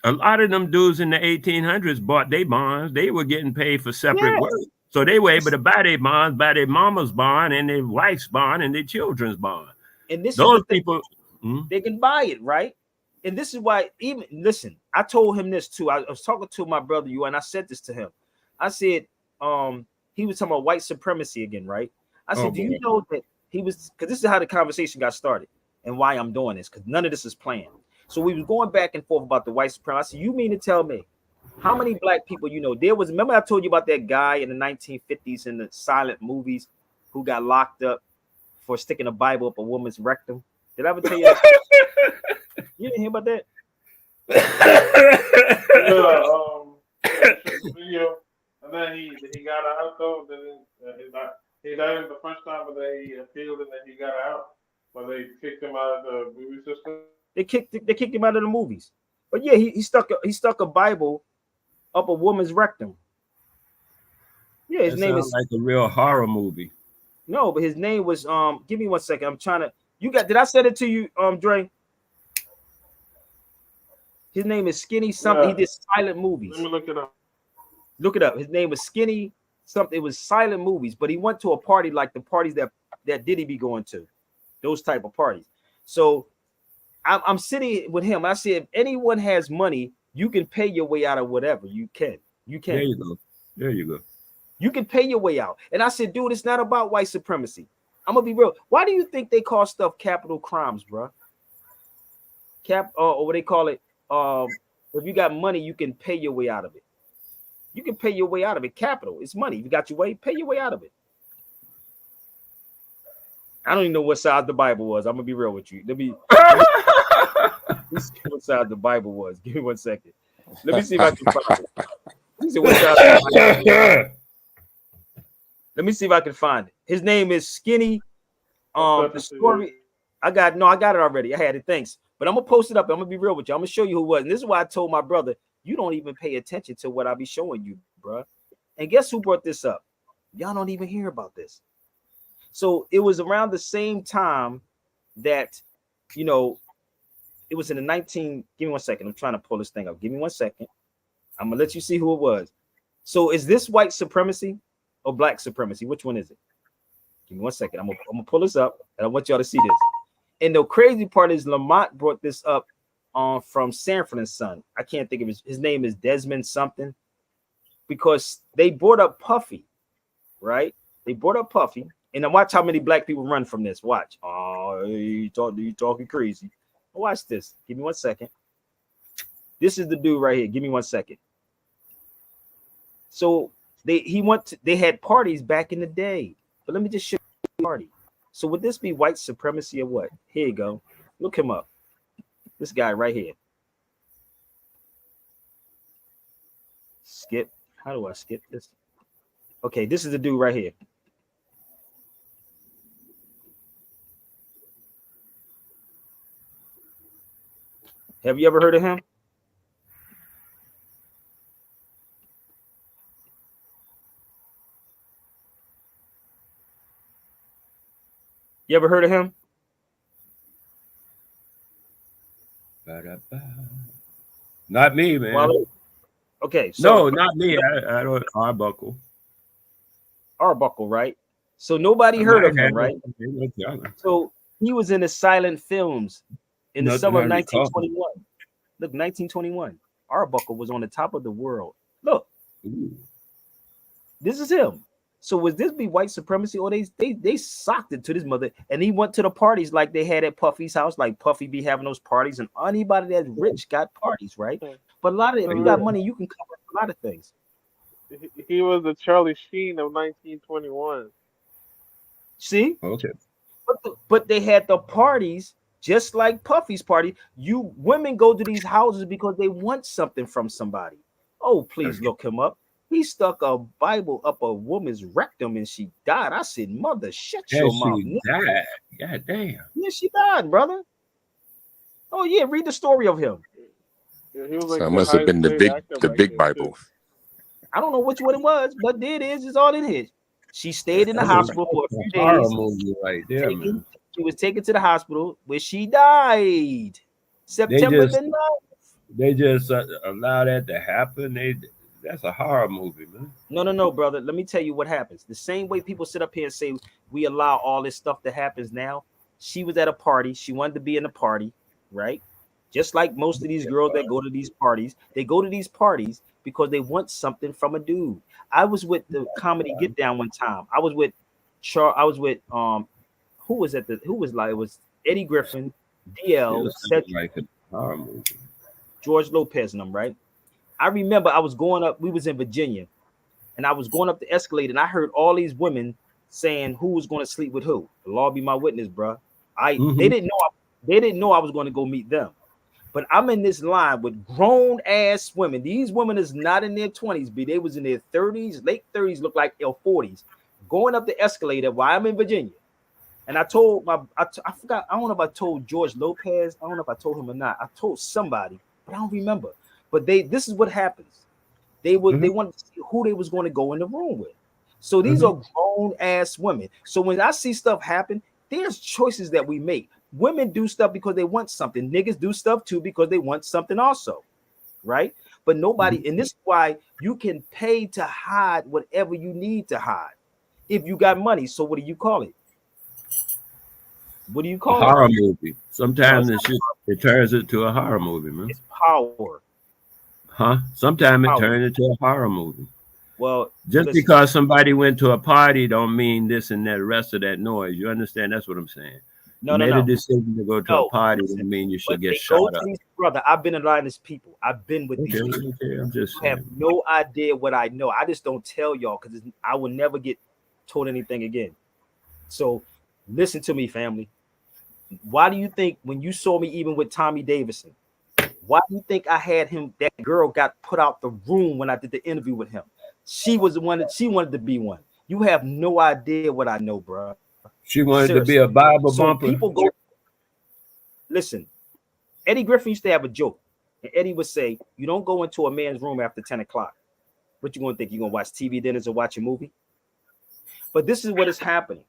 A lot of them dudes in the 1800s bought their bonds. They were getting paid for separate work. So they were able to buy their bonds, buy their mama's bond and their wife's bond and their children's bond. And this those is the people, they can buy it, right? And this is why, even listen, I told him this too. I was talking to my brother, and I said this to him. I said, he was talking about white supremacy again, right? I said, do you know that he was, because this is how the conversation got started and why I'm doing this, because none of this is planned. So we was going back and forth about the white supremacy. I said, you mean to tell me how many black people you know? Remember I told you about that guy in the 1950s in the silent movies who got locked up for sticking a Bible up a woman's rectum? Did I ever tell you that? You didn't hear about that? Video, and then he got out though. Then he died the first time, but then he appealed and then he got out. But they kicked him out of the movie system. They kicked him out of the movies. But yeah, he stuck a Bible up a woman's rectum. Yeah, his name is like a real horror movie. No, but his name was give me 1 second. I'm trying to. Did I send it to you, Dre? His name is Skinny something. Yeah. He did silent movies. Let me look it up. Look it up. His name was Skinny something. It was silent movies, but he went to a party like the parties that Diddy be going to, those type of parties. So I'm sitting with him. I said, if anyone has money, you can pay your way out of whatever. You can. There you go. There you go. You can pay your way out. And I said, dude, it's not about white supremacy. I'm gonna be real. Why do you think they call stuff capital crimes, bro? Or what they call it? If you got money, you can pay your way out of it. You can pay your way out of it. Capital, it's money. If you got your way, pay your way out of it. I don't even know what side the Bible was. I'm gonna be real with you. Let me see what side the Bible was. Give me 1 second. Let me see if I can find it. Let me see what side. Let me see if I can find it. His name is Skinny. The story. I got it already. I had it. Thanks. But I'm gonna post it up. I'm gonna be real with you. I'm gonna show you who it was. And this is why I told my brother, you don't even pay attention to what I be showing you, bro. And guess who brought this up? Y'all don't even hear about this. So it was around the same time that, it was in the 19. Give me 1 second. I'm trying to pull this thing up. Give me 1 second. I'm gonna let you see who it was. So is this white supremacy or black supremacy? Which one is it? Give me 1 second. I'm gonna pull this up, and I want y'all to see this. And the crazy part is Lamont brought this up from Sanford and Son. I can't think of his name is Desmond something, because they brought up Puffy, right? They brought up Puffy, and then watch how many black people run from this. Watch. Oh, you talking crazy. Watch this. Give me 1 second. This is the dude right here. Give me 1 second. So they had parties back in the day. But let me just show you the party. So would this be white supremacy or what? Here you go. Look him up. This guy right here. Skip. How do I skip this? Okay, this is the dude right here. Have you ever heard of him? You ever heard of him? Not me, man. Well, okay, so no, not me. I don't Arbuckle. Arbuckle, right? So nobody heard of him, right? So he was in the silent films in the summer of 1921. Look, 1921. Arbuckle was on the top of the world. Look, this is him. So would this be white supremacy, or they socked it to this mother, and he went to the parties like they had at Puffy's house, like Puffy be having those parties, and anybody that's rich got parties, right? But a lot of, if you got money, you can cover a lot of things. He was the Charlie Sheen of 1921. See? Okay. But they had the parties just like Puffy's party. You women go to these houses because they want something from somebody. Oh, please look him up. He stuck a Bible up a woman's rectum and she died. I said, mother, shut your mouth. She died. God damn. Yeah, she died, brother. Oh yeah, read the story of him. Yeah, he was like so it must have been the big Bible. Too. I don't know which one it was, but there it is. It's all in here. She stayed in the hospital for a few days. Right there, man. She was taken to the hospital where she died. September the 9th. They just allow that to happen. That's a horror movie, man. No, brother. Let me tell you what happens. The same way people sit up here and say we allow all this stuff that happens now. She was at a party. She wanted to be in a party, right? Just like most of these girls that go to these parties, they go to these parties because they want something from a dude. I was with the comedy Get Down one time. I was with who was it was Eddie Griffin, DL, like a horror movie. George Lopez and them, right? I remember I was going up, we was in Virginia, and I was going up the escalator, and I heard all these women saying who was going to sleep with who. The Lord be my witness, bro. They didn't know I was going to go meet them. But I'm in this line with grown ass women. These women is not in their 20s, but they was in their 30s, late 30s, look like their 40s, going up the escalator while I'm in Virginia. And I told I forgot, I don't know if I told George Lopez, I don't know if I told him or not. I told somebody, but I don't remember. But this is what happens. They wanted to see who they was going to go in the room with. So these are grown ass women. So when I see stuff happen, there's choices that we make. Women do stuff because they want something. Niggas do stuff too because they want something also, right? But nobody, and this is why you can pay to hide whatever you need to hide if you got money. So what do you call it? What do you call it? Horror movie. Sometimes it turns into a horror movie, man. It's power. Huh? Sometimes it turns into a horror movie. Well, just because somebody went to a party don't mean this and that rest of that noise. You understand? That's what I'm saying. No, made a decision to go to a party doesn't mean you should get shot up. Brother, I've been around these people. I've been with these people. Okay, I'm just have no idea what I know. I just don't tell y'all because I will never get told anything again. So listen to me, family. Why do you think when you saw me even with Tommy Davidson, why do you think I had him? That girl got put out the room when I did the interview with him. She was the one that she wanted to be one. You have no idea what I know, bro. She wanted to be a Bible bumper. People go. Listen, Eddie Griffin used to have a joke, and Eddie would say, "You don't go into a man's room after 10 o'clock. What you gonna think? You gonna watch TV dinners or watch a movie?" But this is what is happening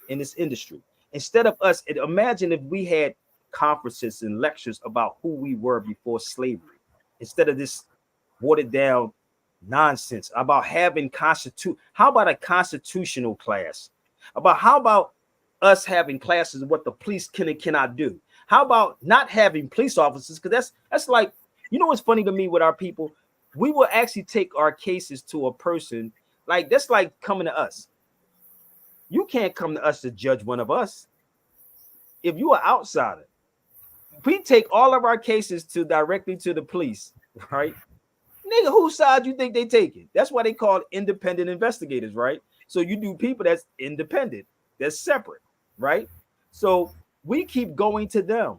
in this industry. Instead of us, imagine if we had conferences and lectures about who we were before slavery, instead of this watered down nonsense about having how about a constitutional class? How about us having classes of what the police can and cannot do? How about not having police officers? Because that's like, you know what's funny to me with our people? We will actually take our cases to a person, like that's like coming to us. You can't come to us to judge one of us. If you are outsider, we take all of our cases directly to the police, right? Nigga, whose side you think they taking? That's why they call independent investigators, right? So you do people that's independent. That's separate, right? So we keep going to them.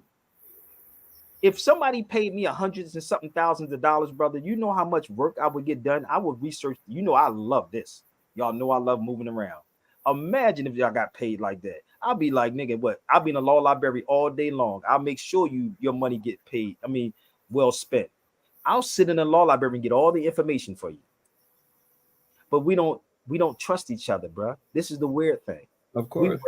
If somebody paid me hundreds and something thousands of dollars, brother, you know how much work I would get done. I would research. You know, I love this. Y'all know I love moving around. Imagine if y'all got paid like that. I'll be like, nigga, what? I'll be in a law library all day long. I'll make sure your money get paid. I mean, well spent. I'll sit in a law library and get all the information for you. But we don't trust each other, bro. This is the weird thing. Of course.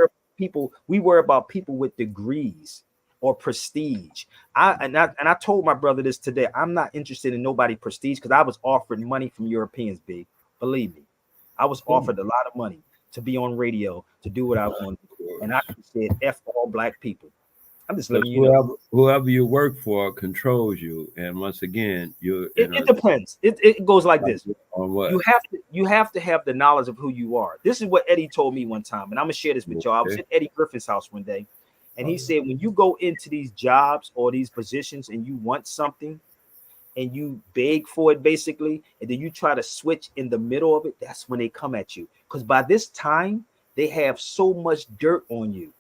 We worry about people with degrees or prestige. I told my brother this today. I'm not interested in nobody prestige because I was offered money from Europeans, big. Believe me. I was offered a lot of money to be on radio, to do what I want. And I said, F all black people. I'm just letting you know. Whoever you work for controls you. And once again, it depends. It goes like this. On what? You have to have the knowledge of who you are. This is what Eddie told me one time, and I'm gonna share this with y'all. I was at Eddie Griffin's house one day, and he said, when you go into these jobs or these positions and you want something and you beg for it basically, and then you try to switch in the middle of it, that's when they come at you. Because by this time, they have so much dirt on you.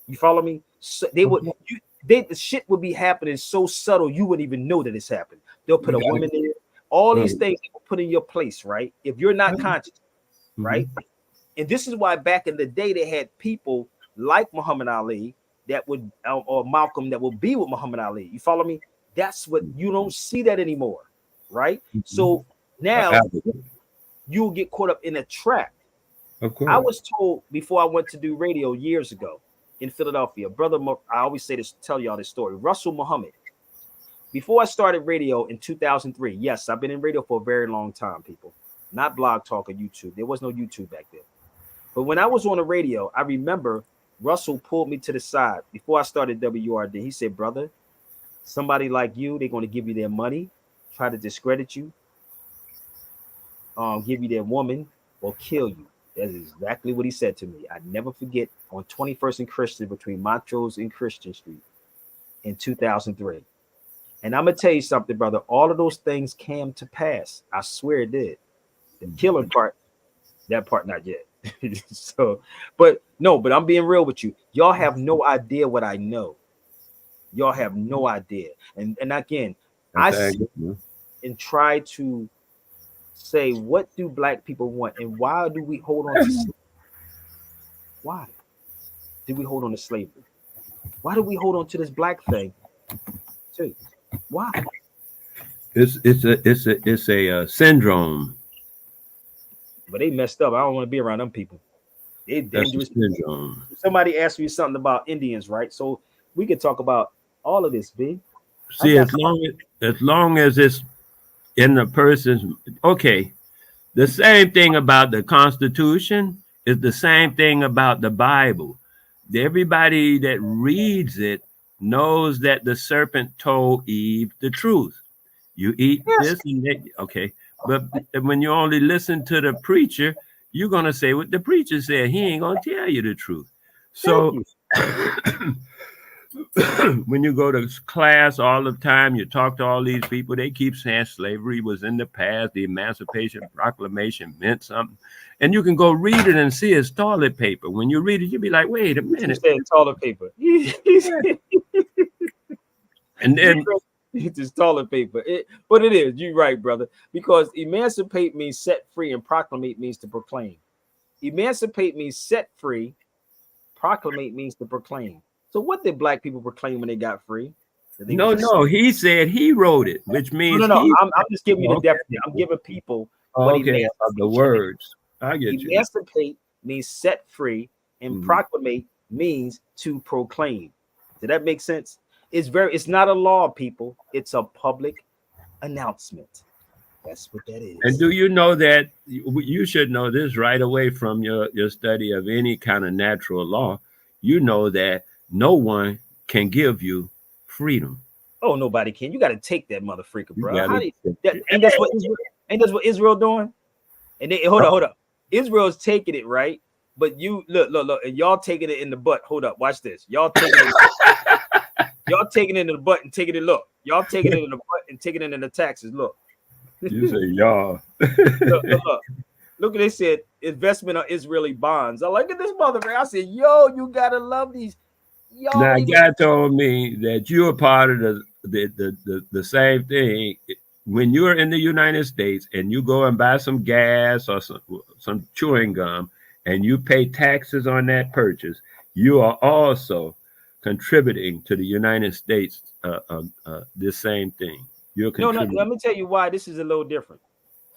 You follow me? So the shit would be happening so subtle you wouldn't even know that it's happening. They'll put a woman in there, all these things they will put in your place, right? If you're not conscious, right? And this is why back in the day they had people like Muhammad Ali that would or Malcolm that will be with Muhammad Ali. You follow me? That's what you don't see that anymore, right? So now you'll get caught up in a trap. Of course. I was told before I went to do radio years ago in Philadelphia, brother, I always say this, tell y'all this story. Russell Muhammad. Before I started radio in 2003, yes, I've been in radio for a very long time, people. Not Blog Talk or YouTube. There was no YouTube back then. But when I was on the radio, I remember Russell pulled me to the side before I started WRD. He said, brother, somebody like you, they're going to give you their money, try to discredit you, give you their woman, or kill you. That's exactly what he said to me. I never forget, on 21st and Christian, between Montrose and Christian Street in 2003. And I'm going to tell you something, brother. All of those things came to pass. I swear it did. The killing part, that part not yet. So, but I'm being real with you. Y'all have no idea what I know. Y'all have no idea. And again, I sit and try to say, what do black people want, and why do we hold on to slavery? Why do we hold on to slavery? Why do we hold on to this black thing too? Why? It's a syndrome. But they messed up. I don't want to be around them people. They dangerous. Syndrome. Somebody asked me something about Indians, right? So we could talk about all of this, B. See, as long as it's in the person's okay. The same thing about the Constitution is the same thing about the Bible. Everybody that reads it knows that the serpent told Eve the truth. You eat this and that, okay. But when you only listen to the preacher, you're gonna say what the preacher said. He ain't gonna tell you the truth. So when you go to class all the time, you talk to all these people, they keep saying slavery was in the past, the Emancipation Proclamation meant something. And you can go read it and see it's toilet paper. When you read it, you'll be like, wait a minute. He's toilet paper. And then it's just toilet paper. But it is, you're right, brother. Because emancipate means set free and proclamate means to proclaim. Emancipate means set free, proclamate means to proclaim. So what did black people proclaim when they got free? No, he said he wrote it, which means no. I'm just giving you the definition. I'm giving people what the words. I get you. Emancipate means set free, and proclamate means to proclaim. Did that make sense? It's not a law, people. It's a public announcement. That's what that is. And do you know that you should know this right away from your study of any kind of natural law? You know that no one can give you freedom. Oh, nobody can. You got to take that mother freaker, bro. And that's what Israel doing. And they hold up. Israel's taking it, right? But you look, and y'all taking it in the butt. Hold up, watch this. Y'all taking it. Y'all taking it in the butt and taking it. Look, y'all taking it in the butt and taking it in the taxes. Look. You say y'all. Look. Look, they said investment on Israeli bonds. I look at this motherfucker. I said, yo, you gotta love these. Y'all Now, don't even. God told me that you are part of the same thing. When you're in the United States and you go and buy some gas or some chewing gum and you pay taxes on that purchase, you are also contributing to the United States this same thing. You're No, contributing. let me tell you why this is a little different.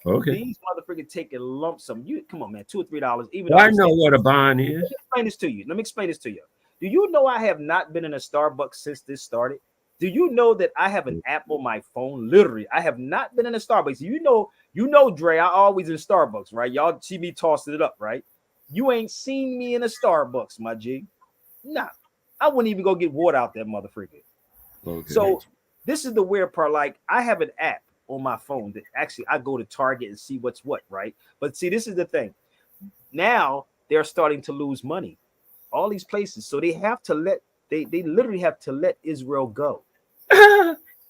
Okay. These motherfuckers take a lump sum. You come on, man, $2 or $3. Even Well, though I know what a bond is. Let me explain this to you. Let me explain this to you. Do you know I have not been in a Starbucks since this started? Do you know that I have an app on my phone? Literally, I have not been in a Starbucks. You know, Dre, I always in Starbucks, right? Y'all see me tossing it up, right? You ain't seen me in a Starbucks, my G. Nah, I wouldn't even go get water out that motherfucker. Okay. So this is the weird part. Like, I have an app on my phone that actually I go to Target and see what's what, right? But see, this is the thing. Now they're starting to lose money, all these places. So they have to they literally have to let Israel go.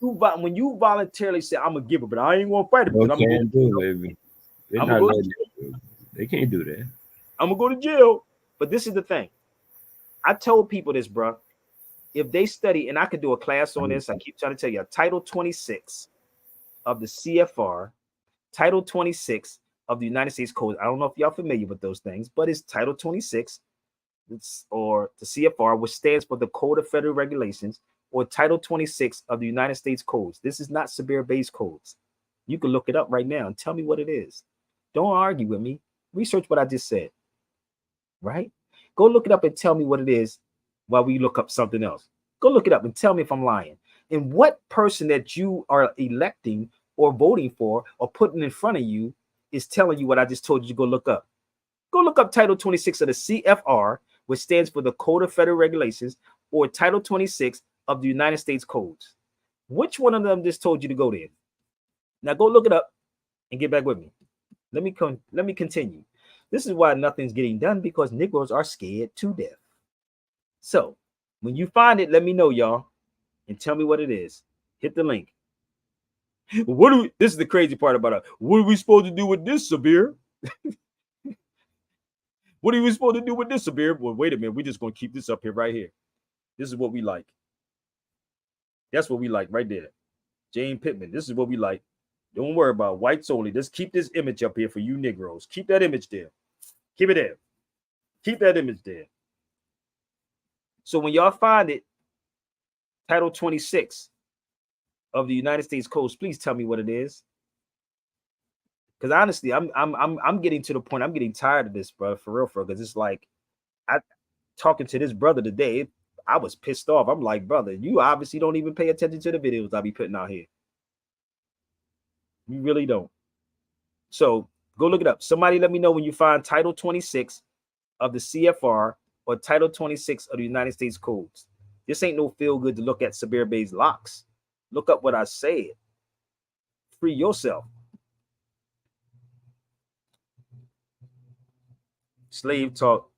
When you voluntarily say, I'm gonna give it, but I ain't gonna fight it because They can't do it, baby. I'm gonna go to jail. They can't do that. I'm gonna go to jail. But this is the thing. I told people this, bro. If they study, and I could do a class on this, I keep trying to tell you, Title 26 of the CFR, Title 26 of the United States Code. I don't know if y'all familiar with those things, but it's Title 26, or the CFR, which stands for the Code of Federal Regulations, or Title 26 of the United States Codes. This is not Sabir-based codes. You can look it up right now and tell me what it is. Don't argue with me. Research what I just said, right? Go look it up and tell me what it is while we look up something else. Go look it up and tell me if I'm lying. And what person that you are electing or voting for or putting in front of you is telling you what I just told you to go look up. Go look up Title 26 of the CFR, which stands for the Code of Federal Regulations, or Title 26 of the United States Codes. Which one of them just told you to go there? Now go look it up and get back with me. Let me continue. This is why nothing's getting done, because Negroes are scared to death. So when you find it, let me know, y'all, and tell me what it is. Hit the link. This is the crazy part about it. What are we supposed to do with this, Sabir? What are we supposed to do with this, Sabir? Well, wait a minute. We're just going to keep this up here right here. This is what we like. That's what we like right there. Jane Pittman. This is what we like. Don't worry about whites only. Just keep this image up here for you Negroes. Keep that image there. Keep it there. Keep that image there. So when y'all find it, Title 26 of the United States Codes, please tell me what it is. Because honestly, I'm getting to the point. I'm getting tired of this, bro. For real. Because it's like, I talking to this brother today. I was pissed off. I'm like, brother, you obviously don't even pay attention to the videos I be putting out here. You really don't. So go look it up. Somebody let me know when you find Title 26 of the CFR or Title 26 of the United States Codes. This ain't no feel good to look at Sabir Bey's locks. Look up what I said. Free yourself. Slave talk,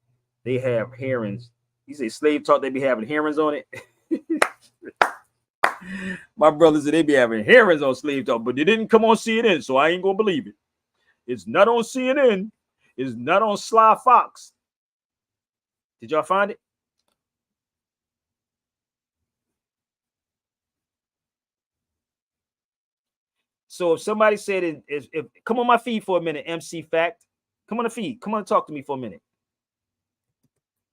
they have hearings. You say slave talk, they be having hearings on it. My brother said they be having hearings on slave talk, but they didn't come on CNN, so I ain't gonna believe it. It's not on CNN. It's not on Sly Fox. Did y'all find it? So if somebody said if come on my feed for a minute, MC Fact. Come on the feed. Come on and talk to me for a minute.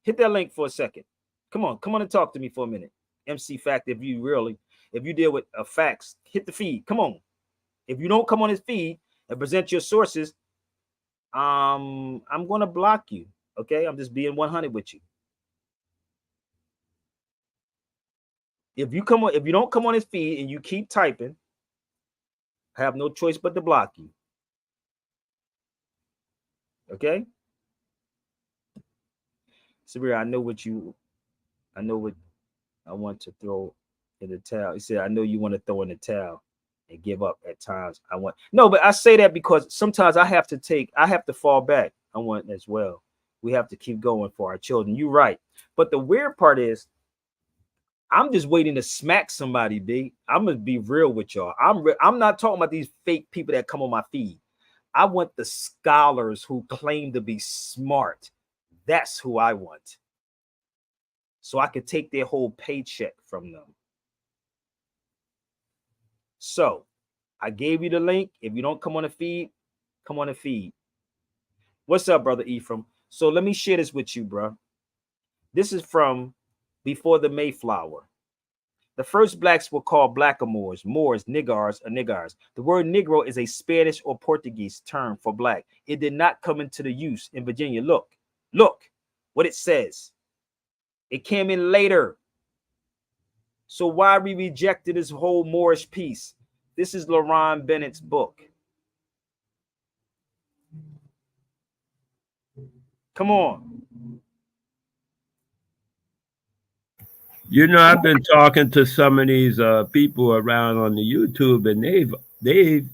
Hit that link for a second. Come on and talk to me for a minute. MC Fact, if you deal with facts, hit the feed. Come on. If you don't come on his feed and present your sources, I'm gonna block you. Okay, I'm just being 100 with you. If you don't come on his feed and you keep typing, I have no choice but to block you. Okay? Sabir, I know what I want to throw in the towel. He said, I know you want to throw in the towel and give up at times. But I say that because sometimes I have to fall back. I want as well. We have to keep going for our children. You're right. But the weird part is, I'm just waiting to smack somebody, B. I'm gonna be real with y'all. I'm not talking about these fake people that come on my feed. I want the scholars who claim to be smart. That's who I want. So I could take their whole paycheck from them. So I gave you the link. If you don't come on the feed, come on the feed. What's up, brother Ephraim? So let me share this with you, bro. This is from before the Mayflower. The first blacks were called blackamoors, Moors, niggars, or niggars. The word Negro is a Spanish or Portuguese term for black. It did not come into the use in Virginia. Look what it says. It came in later. So why we rejected this whole Moorish piece? This is LaRon Bennett's book. Come on. You know, I've been talking to some of these people around on the YouTube, and they've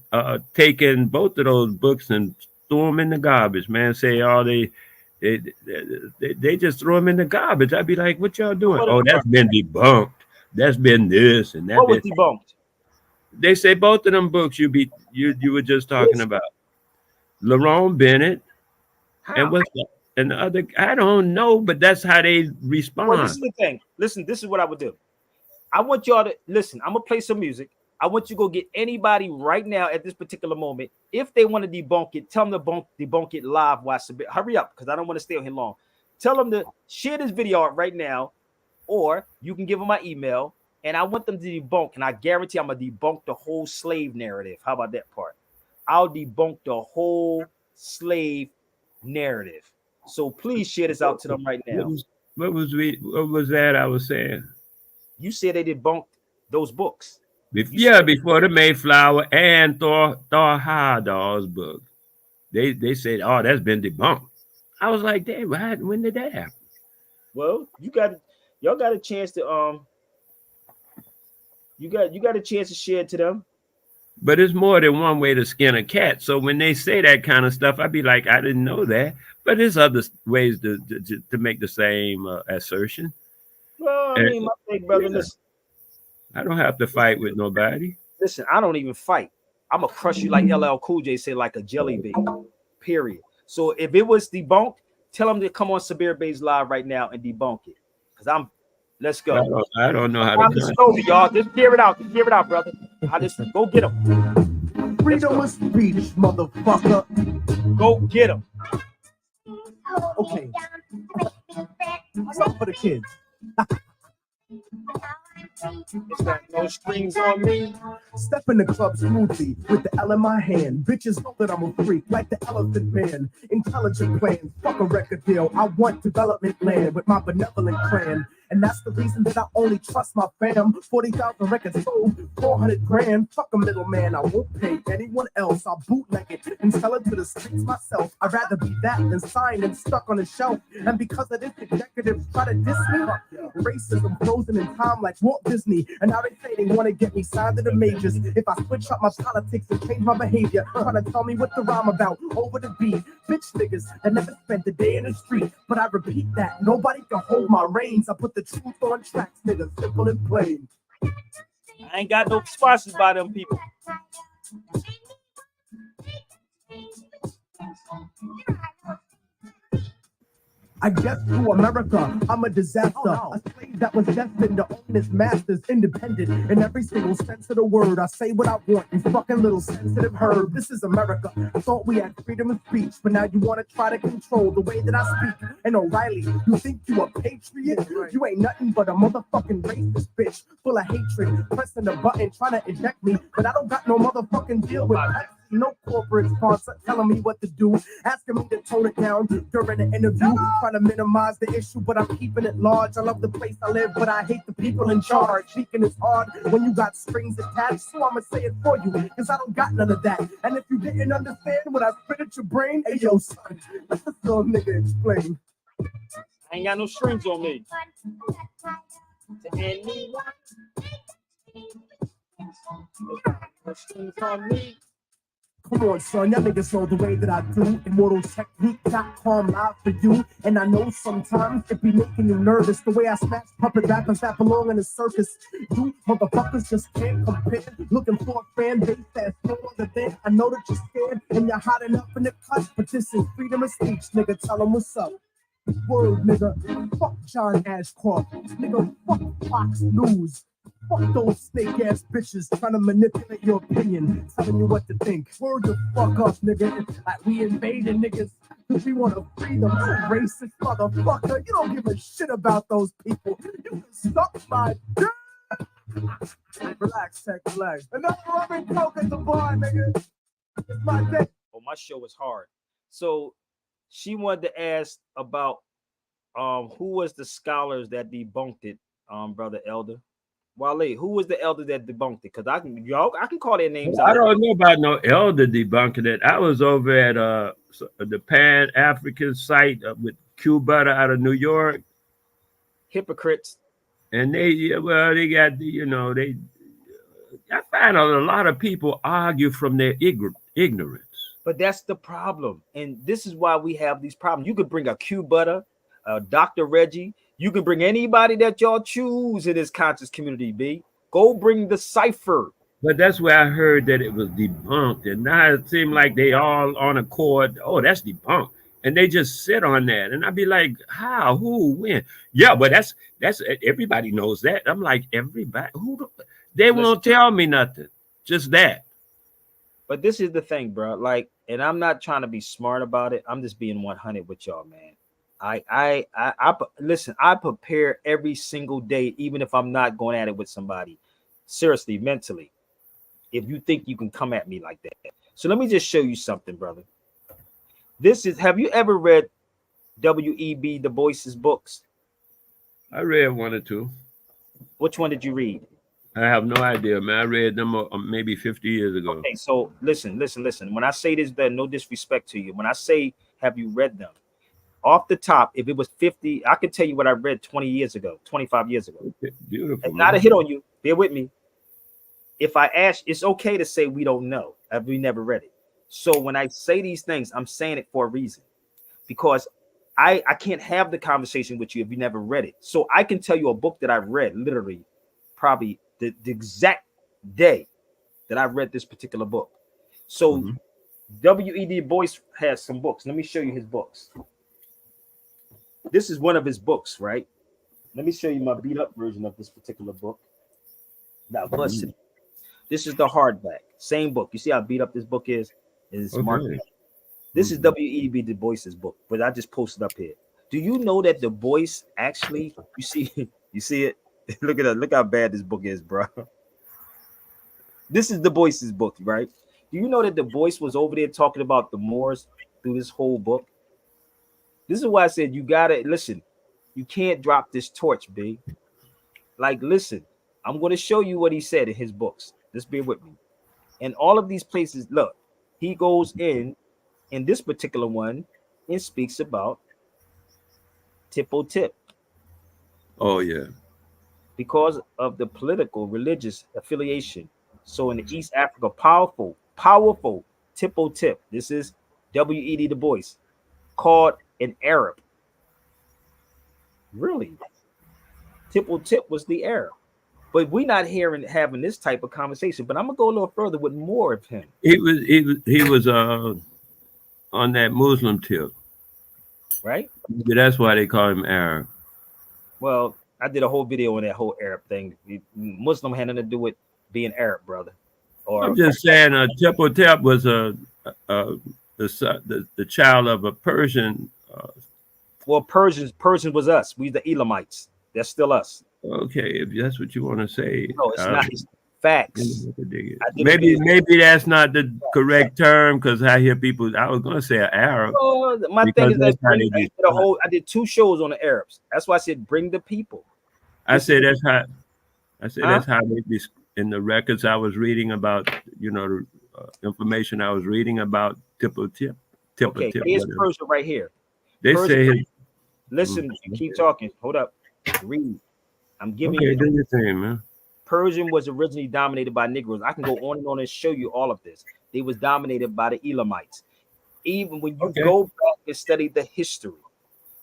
taken both of those books and threw them in the garbage. Man, say all they just throw them in the garbage. I'd be like, "What y'all doing?" Oh, that's been debunked. That's been this and that. What was debunked? They say both of them books you were just talking about. LaRon Bennett. How? And what's that? And the other, I don't know, but that's how they respond. Well, this is the thing. Listen, this is what I would do. I want y'all to listen. I'm gonna play some music. I want you to go get anybody right now at this particular moment. If they want to debunk it, tell them to debunk it live. Hurry up, because I don't want to stay on here long. Tell them to share this video right now, or you can give them my email, and I want them to debunk. And I guarantee I'm gonna debunk the whole slave narrative. How about that part? I'll debunk the whole slave narrative. So please share this out to them right now. What was that I was saying? You said they debunked those books. Before the Mayflower and Thor Heyerdahl's book. They said, "Oh, that's been debunked." I was like, "Damn, when did that happen?" Well, y'all got a chance to you got a chance to share it to them. But it's more than one way to skin a cat. So when they say that kind of stuff, I'd be like, I didn't know that. But there's other ways to make the same assertion. Well, I mean, my thing, brother, listen. I don't have to fight with nobody. Listen, I don't even fight. I'm going to crush you like LL Cool J said, like a jelly bean, period. So if it was debunked, tell them to come on Sabir Bay's Live right now and debunk it. Because let's go. I don't know how to do it. Over, y'all. Just hear it out. Just hear it out, brother. Go get him. Freedom of speech, motherfucker. Go get him. Okay. Something for the kids. It's got no strings on me. Step in the club smoothly with the L in my hand. Bitches know that I'm a freak, like the Elephant Man. Intelligent plan, fuck a record deal. I want development land with my benevolent clan. And that's the reason that I only trust my fam. 40,000 records sold, 400 grand. Fuck a middleman, I won't pay anyone else. I'll bootleg it and sell it to the streets myself. I'd rather be that than signed and stuck on a shelf. And because of this, executives try to diss me. Racism frozen in time like Walt Disney. And now they say they want to get me signed to the majors. If I switch up my politics and change my behavior, trying to tell me what the rhyme about over the beat. Bitch niggas that never spent a day in the street. But I repeat that, nobody can hold my reins. I put the truth on tracks, nigga, simple and plain. I ain't got no sponsors by them people. I guess to America, I'm a disaster. A slave that was destined to own his masters, independent in every single sense of the word. I say what I want, you fucking little sensitive herb. This is America. I thought we had freedom of speech, but now you want to try to control the way that I speak. And O'Reilly, you think you a patriot? You ain't nothing but a motherfucking racist bitch, full of hatred, pressing the button, trying to eject me. But I don't got no motherfucking deal with that. No corporate sponsor telling me what to do, asking me to tone it down during the interview, trying to minimize the issue, but I'm keeping it large. I love the place I live, but I hate the people in charge. Speaking is hard when you got strings attached, so I'ma say it for you, cause I don't got none of that. And if you didn't understand what I spit at your brain, hey yo son, let this little nigga explain. I ain't got no strings on me. To anyone. No strings on me. Come on, son, y'all niggas know the way that I do. Immortal technique.com live for you. And I know sometimes it be making you nervous. The way I smash puppet rappers that belong in a circus. You motherfuckers just can't compare. Looking for a fan base that's no other than. I know that you're scared and you're hot enough in the cut. But this is freedom of speech, nigga. Tell them what's up. Word, nigga. Fuck John Ashcroft. Nigga, fuck Fox News. Fuck those snake ass bitches trying to manipulate your opinion, telling you what to think. Word the fuck up, nigga. Like we invading niggas because we want to free them. You racist motherfucker. You don't give a shit about those people. You can suck my dick. Relax, Tech, relax. Another rubbing coke at the bar, nigga. It's my day. Oh, my show is hard. So she wanted to ask about who was the scholars that debunked it, brother Elder. Wale, who was the elder that debunked it? Because I can call their names out. I don't know about no elder debunking it. I was over at the Pan African site with Q Butter out of New York. Hypocrites. And they got I find out a lot of people argue from their ignorance. But that's the problem. And this is why we have these problems. You could bring a Q Butter, Dr. Reggie. You can bring anybody that y'all choose in this conscious community, B. Go bring the cipher. But that's where I heard that it was debunked. And now it seemed like they all on accord. Oh, that's debunked. And they just sit on that. And I'd be like, how? Who? When? Yeah, but that's everybody knows that. I'm like, everybody? They won't tell me nothing. Just that. But this is the thing, bro. Like, and I'm not trying to be smart about it. I'm just being 100 with y'all, man. I listen, I prepare every single day, even if I'm not going at it with somebody. Seriously, mentally. If you think you can come at me like that. So let me just show you something, brother. Have you ever read W.E.B. Du Bois's books? I read one or two. Which one did you read? I have no idea, man. I read them maybe 50 years ago. Okay, so listen. When I say this, there's no disrespect to you. When I say, have you read them? Off the top, if it was 50, I could tell you what I read 20 years ago, 25 years ago. Okay, beautiful. It's not a hit on you. Bear with me. If I ask, it's okay to say we don't know. We never read it. So when I say these things, I'm saying it for a reason. Because I can't have the conversation with you if you never read it. So I can tell you a book that I read literally probably the exact day that I read this particular book. So W.E.B. Du Bois has some books. Let me show you his books. This is one of his books, right? Let me show you my beat up version of this particular book. Now, listen, this is the hardback, same book. You see how beat up this book is? It's marked. This is W.E.B. Du Bois's book, but I just posted up here. Do you know that Du Bois actually? You see it? Look at that. Look how bad this book is, bro. This is Du Bois's book, right? Do you know that Du Bois was over there talking about the Moors through this whole book? This is why I said you gotta listen. You can't drop this torch, B. Like, listen, I'm going to show you what he said in his books. Just bear with me. And all of these places, look, he goes in this particular one and speaks about Tipo Tip. Oh, yeah. Because of the political, religious affiliation. So in the East Africa, powerful Tipo Tip. This is W.E.B. Du Bois, called an Arab. Really? Tipo Tip was the Arab. But we're not having this type of conversation. But I'm gonna go a little further with more of him. He was on that Muslim tip, right? Maybe that's why they call him Arab. Well, I did a whole video on that whole Arab thing. Muslim had nothing to do with being Arab, brother. Or I'm just saying, Tipo Tip was the child of a Persian. Well, Persian was us. We the Elamites. That's still us. Okay, if that's what you want to say. No, it's not. It's facts. Maybe that's not the correct term because I hear people. I was going to say Arab. Well, my thing is that I did 2 shows on the Arabs. That's why I said bring the people. That's how they be in the records I was reading about. The information I was reading about Tipo Tip. Okay, here's Persia right here. They say. Listen, you keep talking. Hold up. Read. I'm giving you. Do your thing, man. Persian was originally dominated by Negroes. I can go on and show you all of this. They was dominated by the Elamites. Even when you go back and study the history,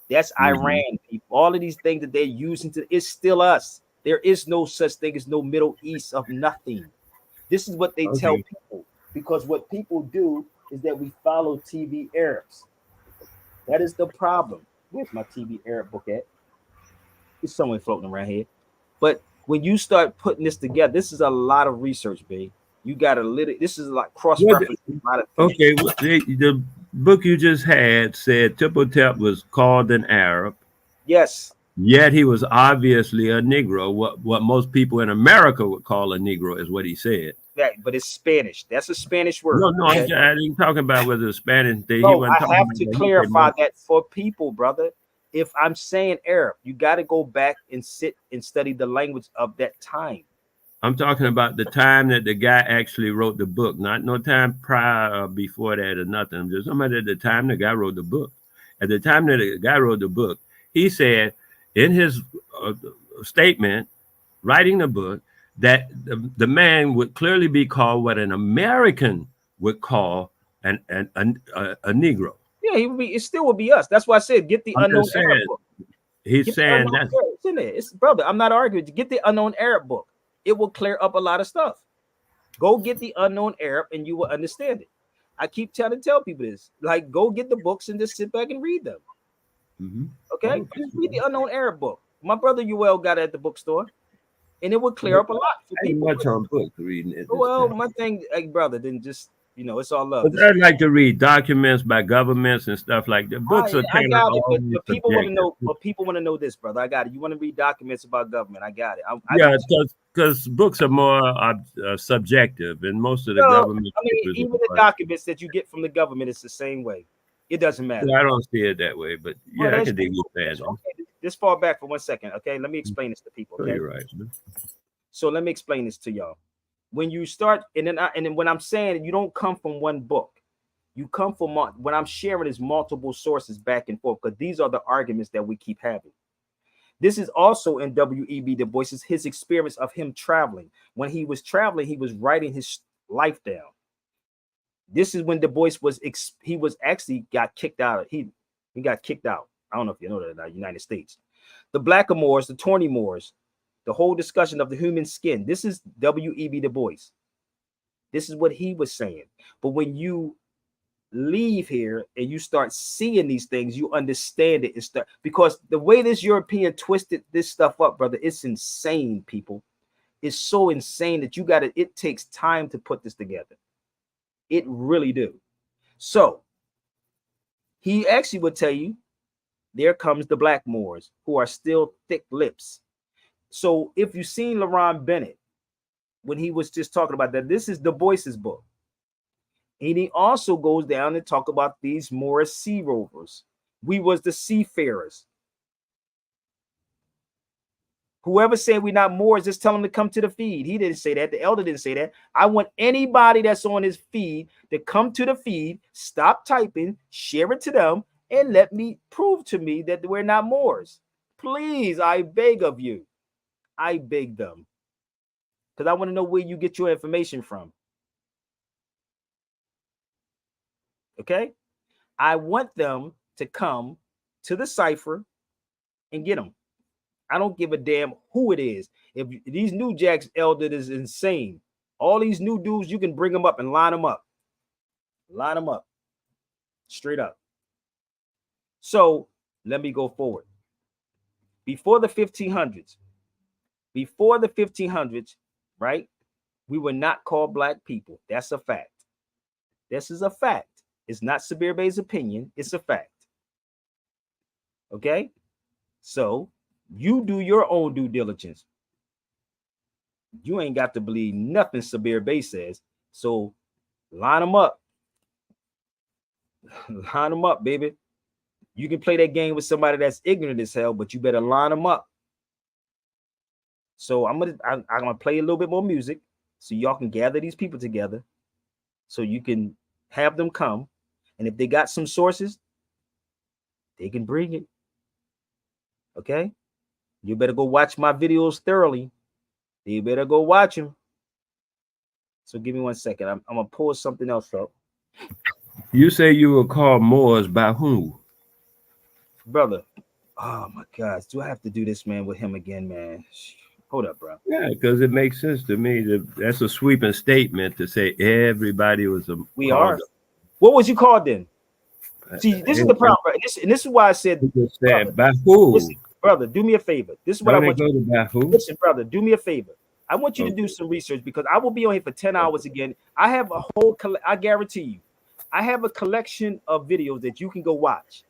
that's Iran. People. All of these things that they're using to it's still us. There is no such thing as no Middle East of nothing. This is what they tell people, because what people do is that we follow TV Arabs. That is the problem. Where's my TV Arab book at? It's somewhere floating around here. But when you start putting this together, this is a lot of research, babe. You got to this is like cross-reference. Okay, the book you just had said Tipotep was called an Arab. Yes. Yet he was obviously a Negro. What most people in America would call a Negro is what he said. That, but it's Spanish. That's a Spanish word. No, okay? I didn't talking about whether it's Spanish. No, I have to clarify that for people, brother. If I'm saying Arab, you got to go back and sit and study the language of that time. I'm talking about the time that the guy actually wrote the book, not no time prior or before that or nothing. I'm just talking about at the time the guy wrote the book. At the time that the guy wrote the book, he said in his statement, writing the book, that the man would clearly be called what an American would call a Negro. Yeah, he would be. It still would be us. That's why I said get the unknown Arab book. He's saying that it's in there. It's brother. I'm not arguing. Get the unknown Arab book. It will clear up a lot of stuff. Go get the unknown Arab, and you will understand it. I keep trying to tell people this. Like, go get the books and just sit back and read them. Okay, just read the unknown Arab book. My brother Yuel got it at the bookstore, and it will clear up a lot for people. Much on book reading it. Well, my thing, like, brother, then just. You know, it's all love. I'd like to read documents by governments and stuff like that. Books are kind of but people want to know. But people want to know this, brother. I got it. You want to read documents about government? I got it. Yeah, because books are more subjective, and most of the government. I mean, even the documents that you get from the government, it's the same way. It doesn't matter. I don't see it that way, but yeah, I can dig with that. Okay, just fall back for 1 second, okay? Let me explain this to people. Okay? You're right. So let me explain this to y'all. When you start, and then when I'm saying you don't come from one book, you come from what I'm sharing is multiple sources back and forth, because these are the arguments that we keep having. This is also in W.E.B. Du Bois, his experience of him traveling. When he was traveling, he was writing his life down. This is when Du Bois was actually got kicked out. He got kicked out. I don't know if you know that in the United States. The Blackamoors, the Tawny Moors, the whole discussion of the human skin. This is W.E.B. Du Bois. This is what he was saying. But when you leave here and you start seeing these things, you understand it. Because the way this European twisted this stuff up, brother, it's insane, people. It's so insane that it takes time to put this together. It really do. So he actually would tell you, there comes the Black Moors who are still thick lips. So if you've seen LaRon Bennett, when he was just talking about that, this is Du Bois's book. And he also goes down and talk about these Moorish sea rovers. We was the seafarers. Whoever said we're not Moors, just tell them to come to the feed. He didn't say that. The elder didn't say that. I want anybody that's on his feed to come to the feed, stop typing, share it to them, and let me prove to me that we're not Moors. Please, I beg of you. I beg them, because I want to know where you get your information from. Okay? I want them to come to the cipher and get them. I don't give a damn who it is. If these new jacks, elder, is insane. All these new dudes, you can bring them up and line them up. Line them up. Straight up. So let me go forward. Before the 1500s, right, we were not called black people. That's a fact. This is a fact. It's not Sabir Bey's opinion. It's a fact. Okay? So you do your own due diligence. You ain't got to believe nothing Sabir Bey says. So line them up. Line them up, baby. You can play that game with somebody that's ignorant as hell, but you better line them up. So I'm gonna play a little bit more music so y'all can gather these people together, so you can have them come, and if they got some sources, they can bring it. Okay, you better go watch my videos thoroughly. You better go watch them. So give me 1 second. I'm gonna pull something else up. You say you were called Moors by whom? Brother. Oh my gosh. Do I have to do this, man, with him again, man? Hold up, bro. Yeah, because it makes sense to me that that's a sweeping statement to say everybody was a. We are. What was you called then? See, this is the problem, bro. And this is why I said, brother, by who? Listen, brother, do me a favor. This is what I want you to do. By who? Listen, brother, do me a favor. I want you to do some research because I will be on here for 10 hours again. I have a whole, I guarantee you, I have a collection of videos that you can go watch.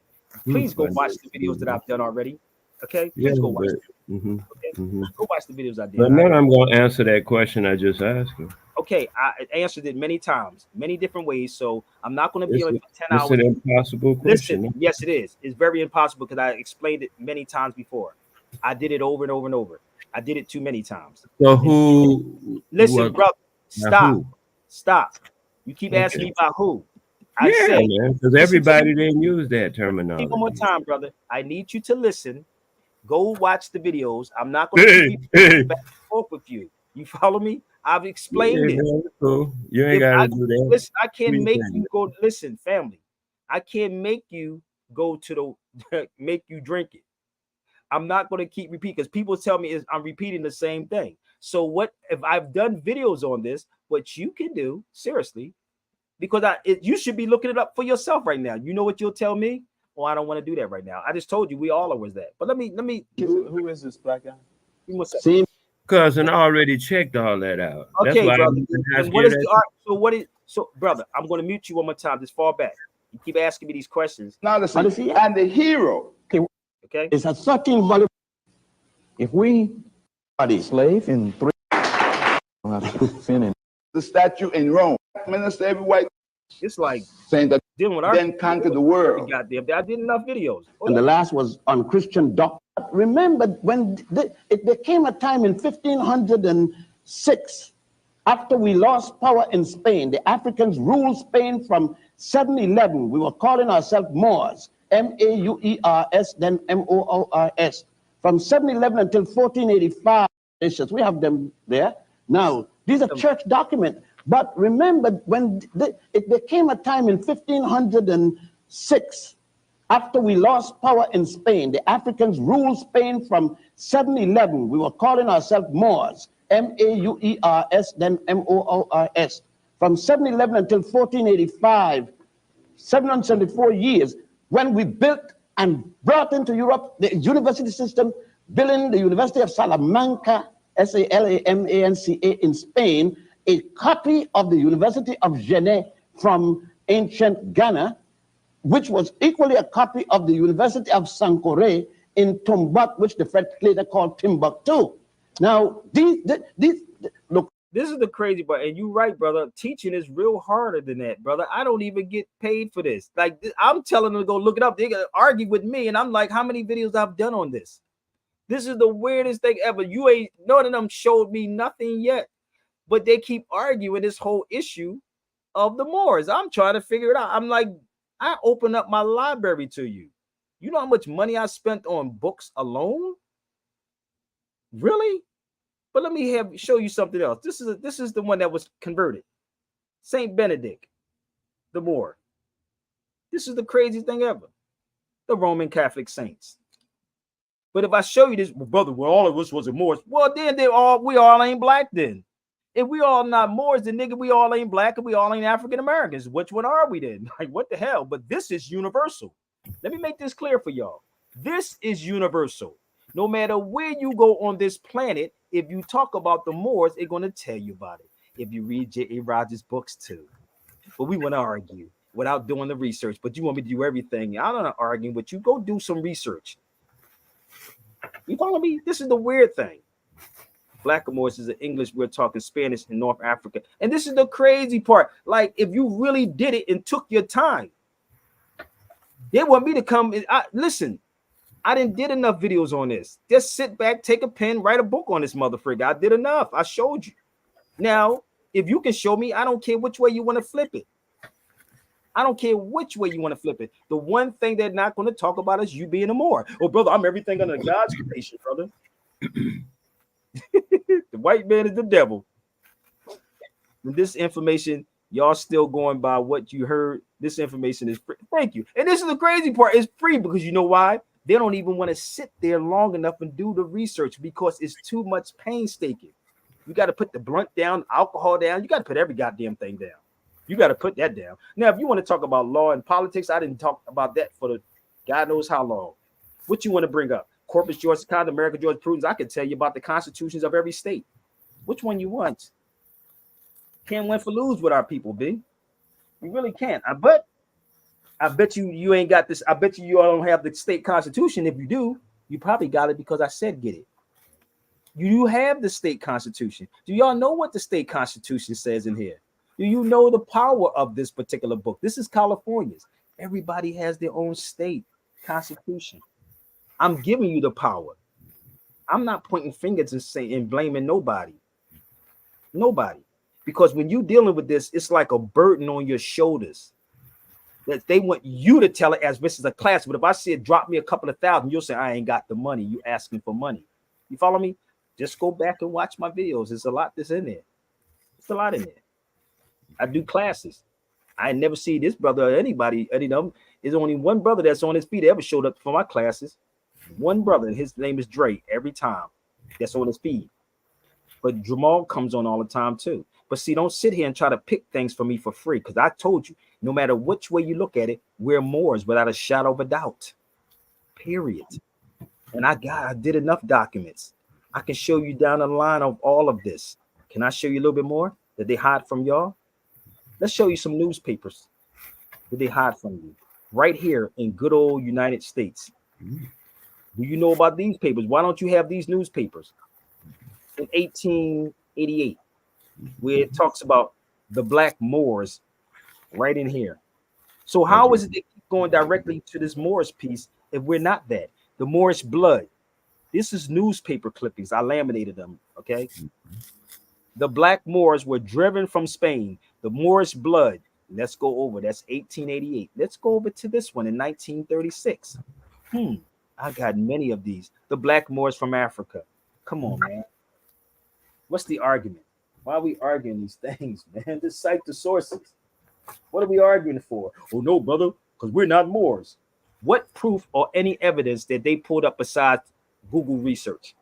Please go watch the videos that I've done already. Okay? Please go watch them. Okay? Go watch the videos I did. But then I'm going to answer that question I just asked you. Okay, I answered it many times, many different ways. So I'm not going to be on it for 10 hours. It's an impossible question. Listen, yes, it is. It's very impossible because I explained it many times before. I did it over and over and over. I did it too many times. So who? Listen, brother, stop. You keep asking me about who. I say, because everybody didn't use that terminology. One more time, brother. I need you to listen. Go watch the videos. I'm not going to keep back and forth with you. You follow me? I've explained it. Cool. You ain't got to do that. Listen, I can't make you go. Listen, family. I can't make you go to the make you drink it. I'm not going to keep repeating because people tell me I'm repeating the same thing. So what if I've done videos on this? What you can do, seriously, because you should be looking it up for yourself right now. You know what you'll tell me? Well, I don't want to do that right now. I just told you we all was that. But let me. Who is this black guy? See, cousin already checked all that out. Okay, brother. So brother? I'm going to mute you one more time. Just fall back. You keep asking me these questions. Now listen, and the hero. Okay. It's a sucking value. If we are the slave in 3 the statue in Rome, minister every white. It's like saying that then conquer the world. I did enough videos. And the last was on Christian doctrine. Remember when there came a time in 1506, after we lost power in Spain, the Africans ruled Spain from 711. We were calling ourselves Moors, M-A-U-E-R-S, then M-O-O-R-S. From 711 until 1485, we have them there. Now, these are church documents. But remember, when there came a time in 1506, after we lost power in Spain, the Africans ruled Spain from 711. We were calling ourselves Moors, M-A-U-E-R-S, then M-O-O-R-S. From 711 until 1485, 774 years, when we built and brought into Europe the university system, building the University of Salamanca, S-A-L-A-M-A-N-C-A in Spain, a copy of the University of Genève from ancient Ghana, which was equally a copy of the University of Sankore in Tombouctou, which the French later called Timbuktu. Now, look. This is the crazy part, and you're right, brother. Teaching is real harder than that, brother. I don't even get paid for this. Like, I'm telling them to go look it up. They gonna argue with me, and I'm like, how many videos I've done on this? This is the weirdest thing ever. You ain't, none of them showed me nothing yet, but they keep arguing this whole issue of the Moors. I'm trying to figure it out. I'm like, I open up my library to you. You know how much money I spent on books alone? Really? But let me show you something else. This is the one that was converted. Saint Benedict, the Moor. This is the craziest thing ever. The Roman Catholic saints. But if I show you this, well, brother, well, all of us was Moors. Well, then we all ain't black then. If we all not Moors, then nigga, we all ain't black and we all ain't African Americans. Which one are we then? Like, what the hell? But this is universal. Let me make this clear for y'all. This is universal. No matter where you go on this planet, if you talk about the Moors, it's going to tell you about it. If you read J.A. Rogers' books too. But we want to argue without doing the research. But you want me to do everything. I'm not arguing with you. Go do some research. You follow me? This is the weird thing. Black Moors is in English. We're talking Spanish in North Africa. And this is the crazy part. Like, if you really did it and took your time, they want me to come. Listen, I didn't did enough videos on this. Just sit back, take a pen, write a book on this motherfucker. I did enough. I showed you. Now, if you can show me, I don't care which way you want to flip it. I don't care which way you want to flip it. The one thing they're not going to talk about is you being a Moor. Oh, brother, I'm everything under God's creation, brother. The white man is the devil. This information, y'all still going by what you heard. This information is free. Thank you. And this is the crazy part. It's free because you know why? They don't even want to sit there long enough and do the research because it's too much painstaking. You got to put the blunt down, alcohol down. You got to put every goddamn thing down. You got to put that down. Now, if you want to talk about law and politics, I didn't talk about that for the God knows how long. What you want to bring up? Corpus Juris Secundum, American jurisprudence. I can tell you about the constitutions of every state. Which one you want? Can't win for lose with our people, B. You really can't. I bet you ain't got this. I bet you all don't have the state constitution. If you do, you probably got it because I said get it. You have the state constitution. Do y'all know what the state constitution says in here? Do you know the power of this particular book? This is California's. Everybody has their own state constitution. I'm giving you the power. I'm not pointing fingers and saying and blaming nobody. Nobody. Because when you're dealing with this, it's like a burden on your shoulders. That they want you to tell it as this is a class. But if I said drop me a couple of thousand, you'll say I ain't got the money. You asking for money. You follow me? Just go back and watch my videos. There's a lot that's in there. It's a lot in there. I do classes. I never see this brother or anybody. Any of them. There's only one brother that's on his feet that ever showed up for my classes. One brother, and his name is Dre. Every time that's on his feed. But Jamal comes on all the time too. But see, don't sit here and try to pick things for me for free. Because I told you, no matter which way you look at it, we're Moors without a shadow of a doubt. Period. And I did enough documents. I can show you down the line of all of this. Can I show you a little bit more that they hide from y'all? Let's show you some newspapers that they hide from you. Right here in good old United States. Do you know about these papers? Why don't you have these newspapers? In 1888, where it talks about the Black Moors right in here. So how is it they keep going directly to this Moorish piece if we're not that? The Moorish blood. This is newspaper clippings. I laminated them, okay? The Black Moors were driven from Spain. The Moorish blood. Let's go over. That's 1888. Let's go over to this one in 1936. I got many of these. The Black Moors from Africa. Come on, man. What's the argument? Why are we arguing these things, man? Just cite the sources. What are we arguing for? Oh, no, brother, because we're not Moors. What proof or any evidence that they pulled up besides Google research?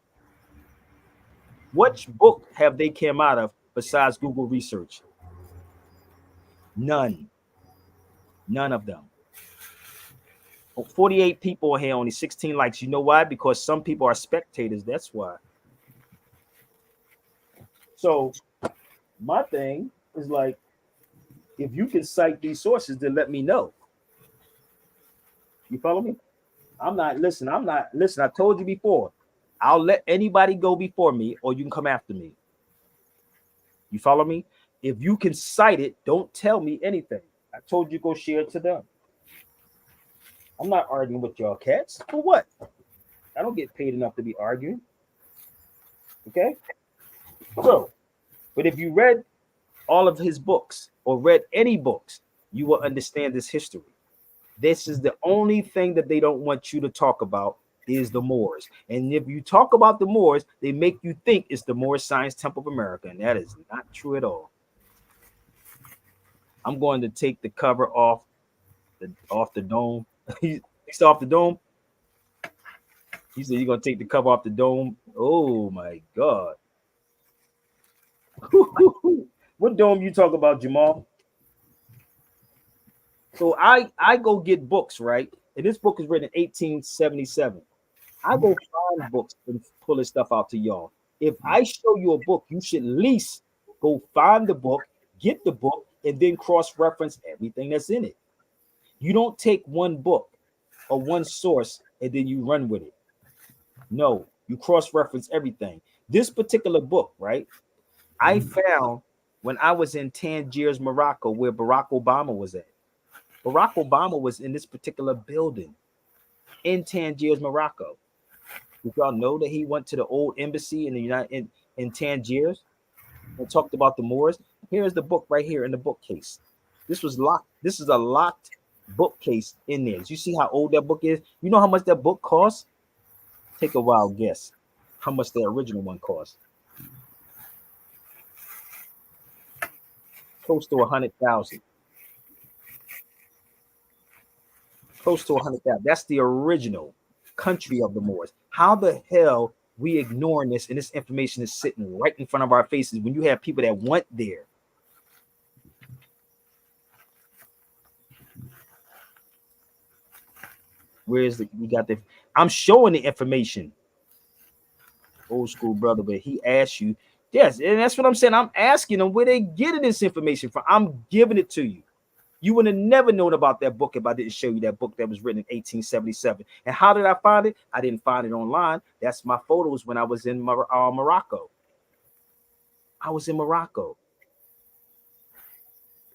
Which book have they came out of besides Google research? None. None of them. 48 people here, only 16 likes. You know why? Because some people are spectators. That's why. So my thing is like, if you can cite these sources, then let me know. You follow me? I told you before, I'll let anybody go before me or you can come after me. You follow me? If you can cite it, don't tell me anything. I told you go share it to them. I'm not arguing with y'all cats. For what? I don't get paid enough to be arguing. Okay? So, but if you read all of his books or read any books, you will understand this history. This is the only thing that they don't want you to talk about is the Moors. And if you talk about the Moors, they make you think it's the Moorish Science Temple of America. And that is not true at all. I'm going to take the cover off the dome. He's off the dome. He said you're going to take the cover off the dome. Oh, my God. What dome you talk about, Jamal? So I go get books, right? And this book is written in 1877. I go find books and pull this stuff out to y'all. If I show you a book, you should at least go find the book, get the book, and then cross-reference everything that's in it. You don't take one book or one source and then you run with it. No, you cross-reference everything. This particular book, right? I found when I was in Tangiers, Morocco, where Barack Obama was at. Barack Obama was in this particular building in Tangiers, Morocco. Did y'all know that he went to the old embassy in Tangiers and talked about the Moors? Here's the book right here in the bookcase. This was locked. This is a locked bookcase in there. You see how old that book is? You know how much that book costs? Take a wild guess how much the original one cost. Close to 100,000. Close to 100,000. That's the original country of the Moors. How the hell we ignoring this, and this information is sitting right in front of our faces when you have people that went there? Where is the, we got the, I'm showing the information. Old school brother, but he asked you, yes, and that's what I'm saying. I'm asking them where they getting this information from. I'm giving it to you. You would have never known about that book if I didn't show you that book that was written in 1877. And how did I find it? I didn't find it online. That's my photos when I was in Morocco. I was in Morocco.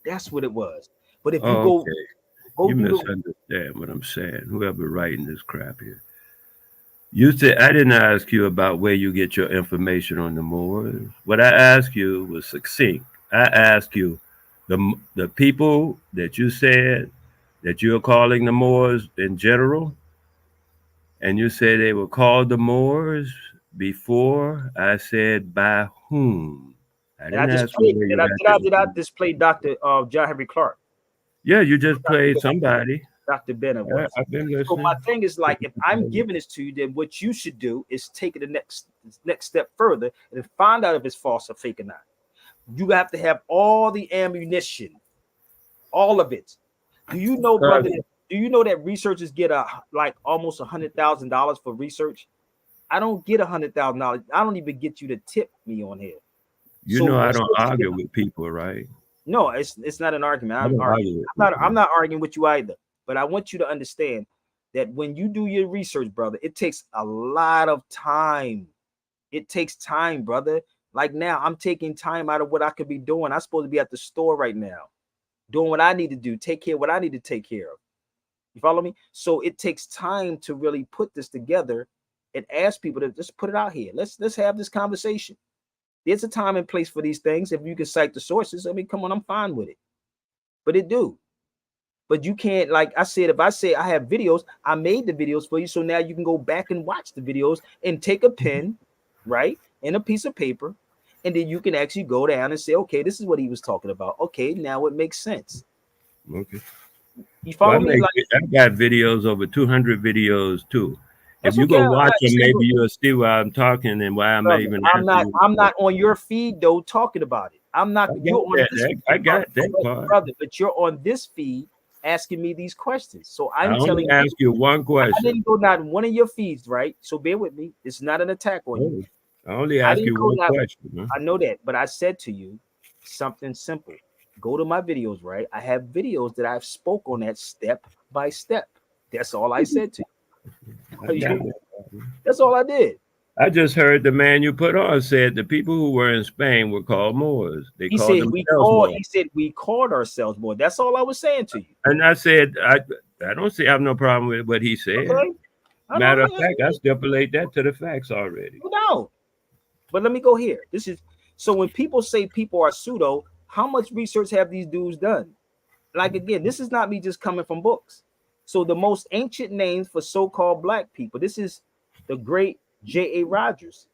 That's what it was. But if you go you misunderstand what I'm saying. Whoever writing this crap here. You said I didn't ask you about where you get your information on the Moors. What I asked you was succinct. I asked you the people that you said that you're calling the Moors in general, and you said they were called the Moors before. I said by whom. I didn't ask you where you got did I just play Dr. John Henry Clark? Yeah, you just played somebody. Dr. Bennett was. I've been listening. So my thing is like, if I'm giving this to you, then what you should do is take it the next step further and find out if it's false or fake or not. You have to have all the ammunition, all of it. Do you know, brother? Do you know that researchers get like almost $100,000 for research? I don't get $100,000. I don't even get you to tip me on here. You know, I don't argue with people, right? No, it's not an argument. I'm not arguing with you either. But I want you to understand that when you do your research, brother, it takes a lot of time. It takes time, brother. Like now, I'm taking time out of what I could be doing. I'm supposed to be at the store right now, doing what I need to do, take care of what I need to take care of. You follow me? So it takes time to really put this together and ask people to just put it out here. Let's have this conversation. There's a time and place for these things. If you can cite the sources, I mean, come on, I'm fine with it. But it do. But you can't, like I said, if I say I have videos, I made the videos for you. So now you can go back and watch the videos and take a pen, right, and a piece of paper. And then you can actually go down and say, okay, this is what he was talking about. Okay, now it makes sense. Okay. You follow me? I got videos, over 200 videos too. If you go watch them, maybe you'll see why I'm talking and why I'm I'm not on your feed though talking about it. I'm not. I got that part, brother. But you're on this feed asking me these questions. So I'm telling you. Ask you one question. I didn't go down one of your feeds, right? So bear with me. It's not an attack on you. I only ask you one question. Huh? I know that, but I said to you something simple. Go to my videos, right? I have videos that I've spoke on that step by step. That's all I said to you. That's all I did. I just heard the man you put on said the people who were in Spain were called Moors. He said we called ourselves Moors. That's all I was saying to you. And I said I don't see I have no problem with what he said. Okay. Matter of fact, I stipulate that to the facts already. No, but let me go here. This is so when people say people are pseudo, how much research have these dudes done? Like again, this is not me just coming from books. So the most ancient names for so-called black people. This is the great J.A. Rogers.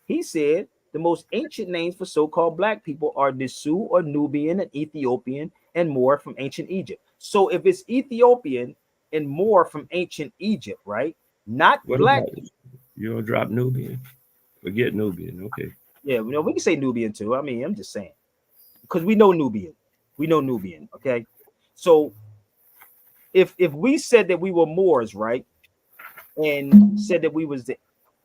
He said the most ancient names for so-called black people are Nisu or Nubian and Ethiopian and Moor from ancient Egypt. So if it's Ethiopian and Moor from ancient Egypt, right? Not what black. You don't drop Nubian. Forget Nubian. Okay. Yeah, we can say Nubian too. I mean, I'm just saying. Because we know Nubian. We know Nubian. Okay. So if we said that we were Moors, right? And said that we was the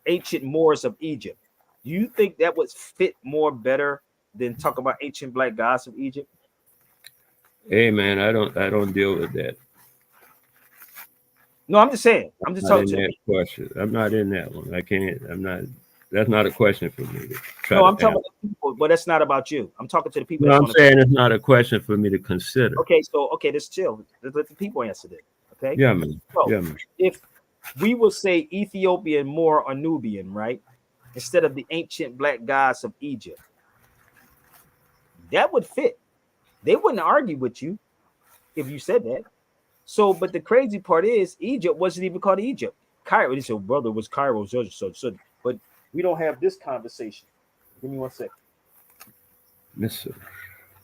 ancient Moors of Egypt, do you think that would fit more better than talk about ancient black gods of Egypt? Hey man, I don't deal with that. No, I'm just saying. I'm just talking to that question. I'm not in that one. I can't. I'm not. That's not a question for me. No, I'm talking about people, but that's not about you. I'm talking to the people. No, I'm saying it's not a question for me to consider. Okay, so let's chill. Let the people answer it. Okay. Yeah, man. So, yeah, man. If we will say Ethiopian, Moor, or Nubian, right, instead of the ancient black gods of Egypt, that would fit. They wouldn't argue with you if you said that. So, but the crazy part is Egypt wasn't even called Egypt. Cairo. They said, brother, was Cairo. So, but we don't have this conversation. Give me 1 second. Mister.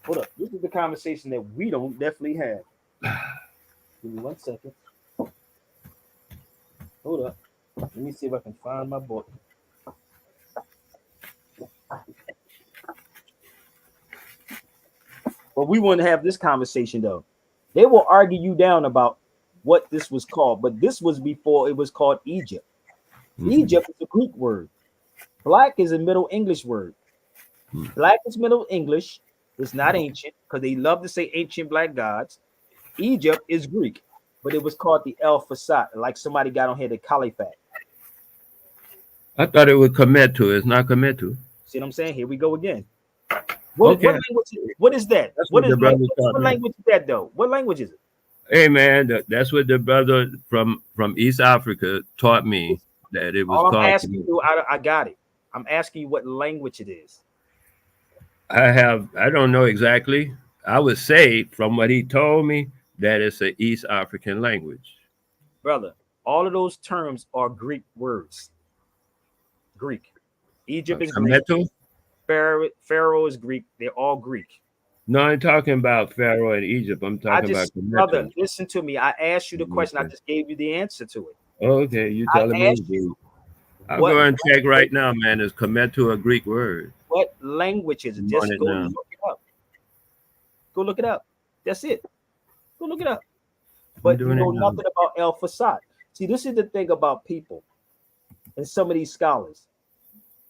Hold up. This is the conversation that we don't definitely have. Give me 1 second. Hold up. Let me see if I can find my book. But we wouldn't have this conversation though. They will argue you down about what this was called, but this was before it was called Egypt. Egypt is a Greek word. Black is a Middle English word. Black is Middle English. It's not ancient because they love to say ancient black gods. Egypt is Greek, but it was called the El Fasad, like somebody got on here the Caliphate. I thought it would commit to. It's not commit to. See what I'm saying? Here we go again. What language? What is that? That's What what is the brother language? taught What me. language is that though? What language is it? Hey man, that's what the brother from East Africa taught me, that it was All I'm called. asking you, I got it. I'm asking you what language it is. I don't know exactly. I would say from what he told me that it's an East African language. Brother, all of those terms are Greek words. Greek. Egypt is Greek. Kemetu? Pharaoh is Greek. They're all Greek. No, I'm talking about Pharaoh in Egypt. I'm talking about brother, Kemetu. listen to me. I asked you the question. I just gave you the answer to it. Okay, you I telling me. asked you I'll what go and check right now, man. Is Kemetu a Greek word? what language is it? I'm Just on it go now. look it up. Go look it up. That's it. Go look it up. But you doing know it now. nothing about El Fasad. See, this is the thing about people and some of these scholars.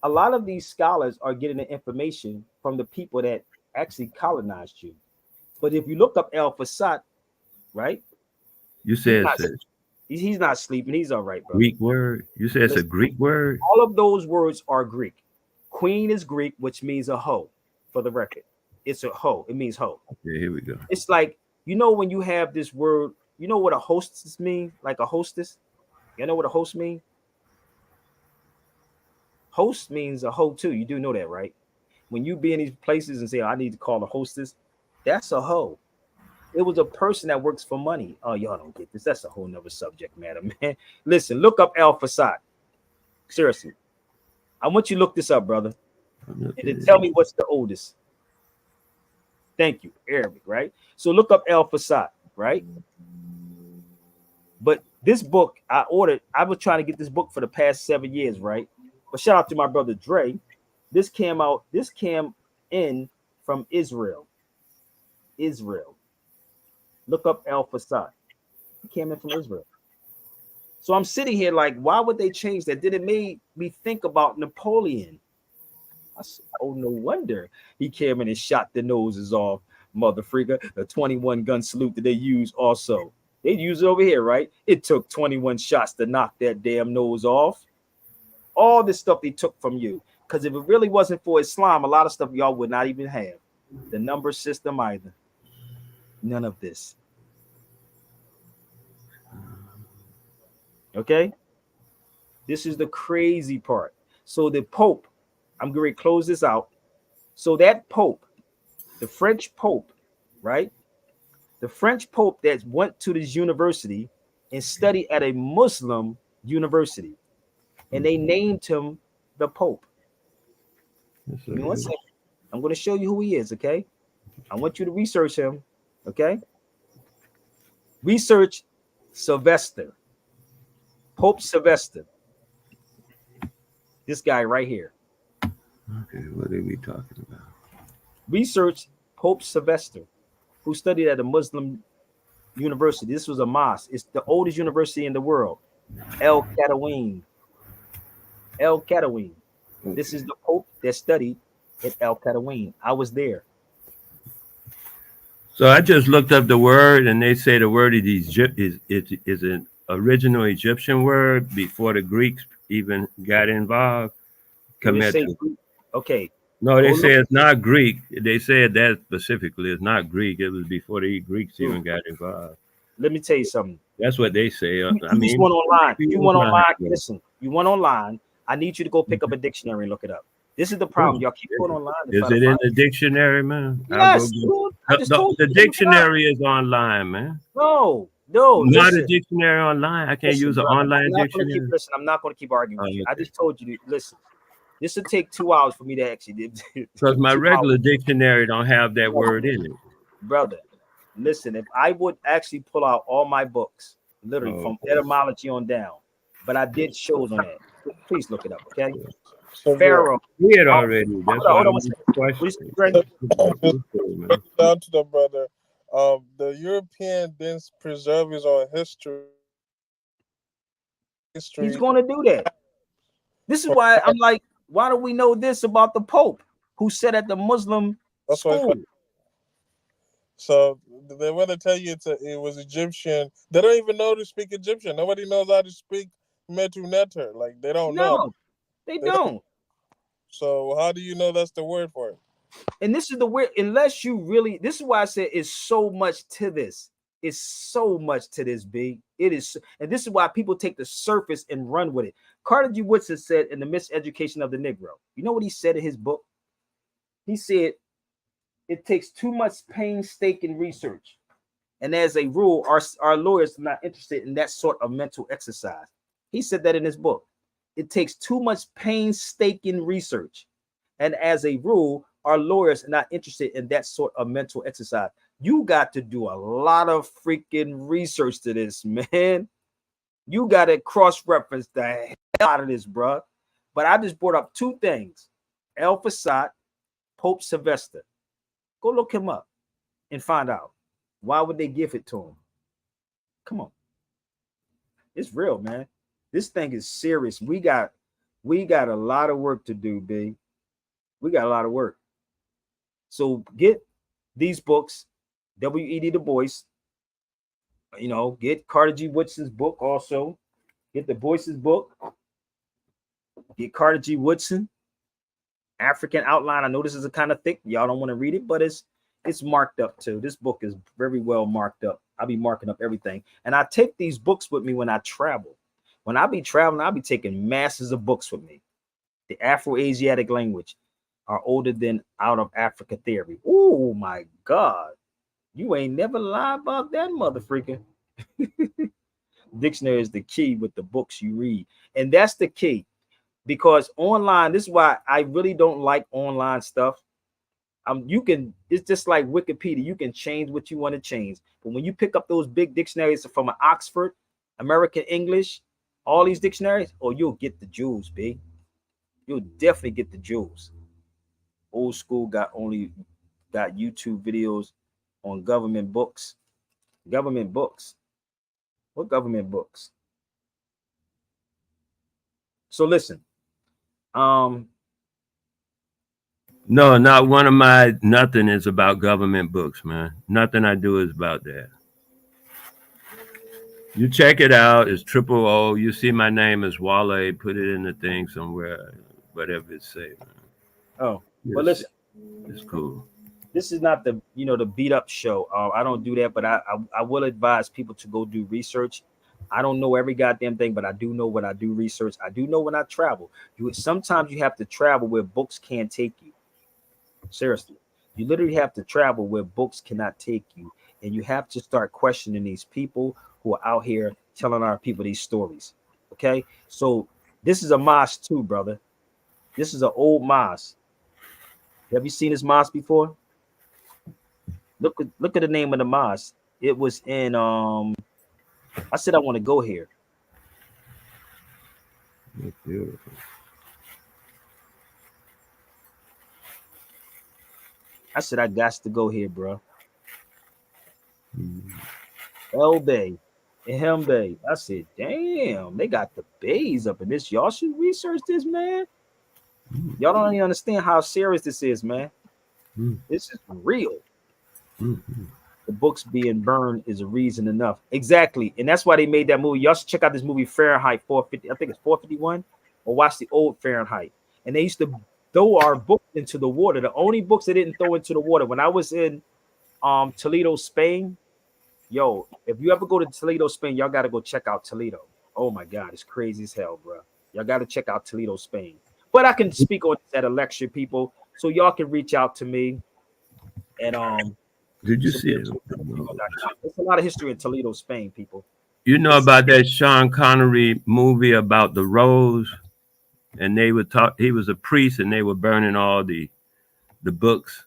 A lot of these scholars are getting the information from the people that actually colonized you. But if you look up El Fasad, right? You said not- it's a He's not sleeping. He's all right, bro. Greek word. You said it's a Listen. Greek word. All of those words are Greek. Queen is Greek, which means a hoe, for the record. It's a hoe. It means hoe. Okay, here we go. It's like, you know, when you have this word, you know what a hostess means? Like a hostess? You know what a host means? Host means a hoe too. You do know that, right? When you be in these places and say, I need to call a hostess, that's a hoe. It was a person that works for money. Oh, y'all don't get this. That's a whole nother subject matter, man. Listen, look up Al Fasad. Seriously. I want you to look this up, brother. And then tell me what's the oldest. Thank you. Arabic, right? So look up El Fasad, right? But this book I ordered, I was trying to get this book for the past 7 years, right? But shout out to my brother Dre. This came in from Israel. Israel. Look up El Fasad. It came in from Israel. So I'm sitting here like, why would they change that? Did it make me think about Napoleon? I said, oh, no wonder he came in and shot the noses off, mother freaker. The 21 gun salute that they use also. They use it over here, right? It took 21 shots to knock that damn nose off. All this stuff they took from you. Because if it really wasn't for Islam, a lot of stuff y'all would not even have. The number system either. None of this. Okay? This is the crazy part. So the Pope, I'm going to close this out. So that Pope, the French Pope, right? The French Pope that went to this university and studied at a Muslim university. And they named him the Pope. Give me 1 second. I'm going to show you who he is, okay? I want you to research him, okay? Research Sylvester. Pope Sylvester. This guy right here. Okay, what are we talking about? Research Pope Sylvester, who studied at a Muslim university. This was a mosque. It's the oldest university in the world. El Qadawin. El Qadawin. This is the Pope that studied at El Qadawin. I was there. So I just looked up the word, and they say the word is an original Egyptian word before the Greeks even got involved. Okay. No, they say it's not Greek. They said that specifically. It's not Greek. It was before the Greeks even got involved. Let me tell you something. That's what they say. You went online. You went online. Listen, you went online. I need you to go pick up a dictionary and look it up. This is the problem. Y'all keep going online. Is it in the dictionary, man? Yes, dude. I just told you the dictionary is online, man. No. Not a dictionary online. I can't use an online dictionary. Listen, I'm not going to keep arguing with you. I just told you to listen. This will take 2 hours for me to actually. Because my 2 regular hours. dictionary don't have that word in it. Brother, listen, if I would actually pull out all my books, literally from etymology on down, but I did shows on that. Please look it up, okay? So Pharaoh. We had already. That's why Hold on I'm one second. What you say, Greg? down to the brother. The European didn't preserve his own history. He's going to do that. This is why I'm like, why do we know this about the Pope, who said at the Muslim school? So they want to tell you it was Egyptian. They don't even know to speak Egyptian. Nobody knows how to speak Metu Neter. Like they don't know. No, they don't. So how do you know that's the word for it? And this is the weird, unless you really, this is why I said it's so much to this. It's so much to this, B. It is, and this is why people take the surface and run with it. Carter G. Woodson said in The Miseducation of the Negro, you know what he said in his book? He said, it takes too much painstaking research. And as a rule, our lawyers are not interested in that sort of mental exercise. He said that in his book. It takes too much painstaking research. And as a rule, our lawyers are not interested in that sort of mental exercise. You got to do a lot of freaking research to this, man. You got to cross-reference the hell out of this, bro. But I just brought up 2 things. El Fasad, Pope Sylvester. Go look him up and find out. Why would they give it to him? Come on. It's real, man. This thing is serious. We got a lot of work to do, B. We got a lot of work. So get these books, W.E.D. Du Bois. You know, get Carter G. Woodson's book also. Get Du Bois's book. Get Carter G. Woodson, African Outline. I know this is a kind of thick. Y'all don't want to read it, but it's marked up too. This book is very well marked up. I'll be marking up everything. And I take these books with me when I travel. When I be traveling, I'll be taking masses of books with me. The Afro-Asiatic language are older than out of Africa theory. Oh my God. You ain't never lied about that, mother freaking. Dictionary is the key with the books you read. And that's the key. Because online, this is why I really don't like online stuff. It's just like Wikipedia. You can change what you want to change. But when you pick up those big dictionaries from an Oxford, American English, all these dictionaries, you'll get the jewels, B. You'll definitely get the jewels. Old school got YouTube videos on government books. Government books. What government books? So listen. No, not one of my nothing is about government books, man. Nothing I do is about that. You check it out. It's O. You see my name is Wale. Put it in the thing somewhere, whatever it say, man. Oh, but listen, it's cool. This is not the beat up show. I don't do that, but I will advise people to go do research. I don't know every goddamn thing, but I do know when I do research. I do know when I travel. Sometimes you have to travel where books can't take you. Seriously, you literally have to travel where books cannot take you, and you have to start questioning these people who are out here telling our people these stories. Okay, so this is a mosque too, brother. This is an old mosque. Have you seen this mosque before? Look at the name of the mosque. It was in I said I want to go here. That's beautiful. I said I got to go here, bro. El Bay, Ehem Bay. I said, damn, they got the bays up in this. Y'all should research this, man. Y'all don't even understand how serious this is, man. This is real. The books being burned is a reason enough. Exactly. And that's why they made that movie. Y'all should check out this movie, Fahrenheit 450. I think it's 451. Or watch the old Fahrenheit. And they used to throw our books into the water. The only books they didn't throw into the water. When I was in Toledo, Spain, yo, if you ever go to Toledo, Spain, y'all got to go check out Toledo. Oh, my God. It's crazy as hell, bro. Y'all got to check out Toledo, Spain. But I can speak on this at a lecture, people. So y'all can reach out to me. And did you see it? There's a lot of history in Toledo, Spain, people. You know about that Sean Connery movie about the rose? and they would talk. He was a priest, and they were burning all the books.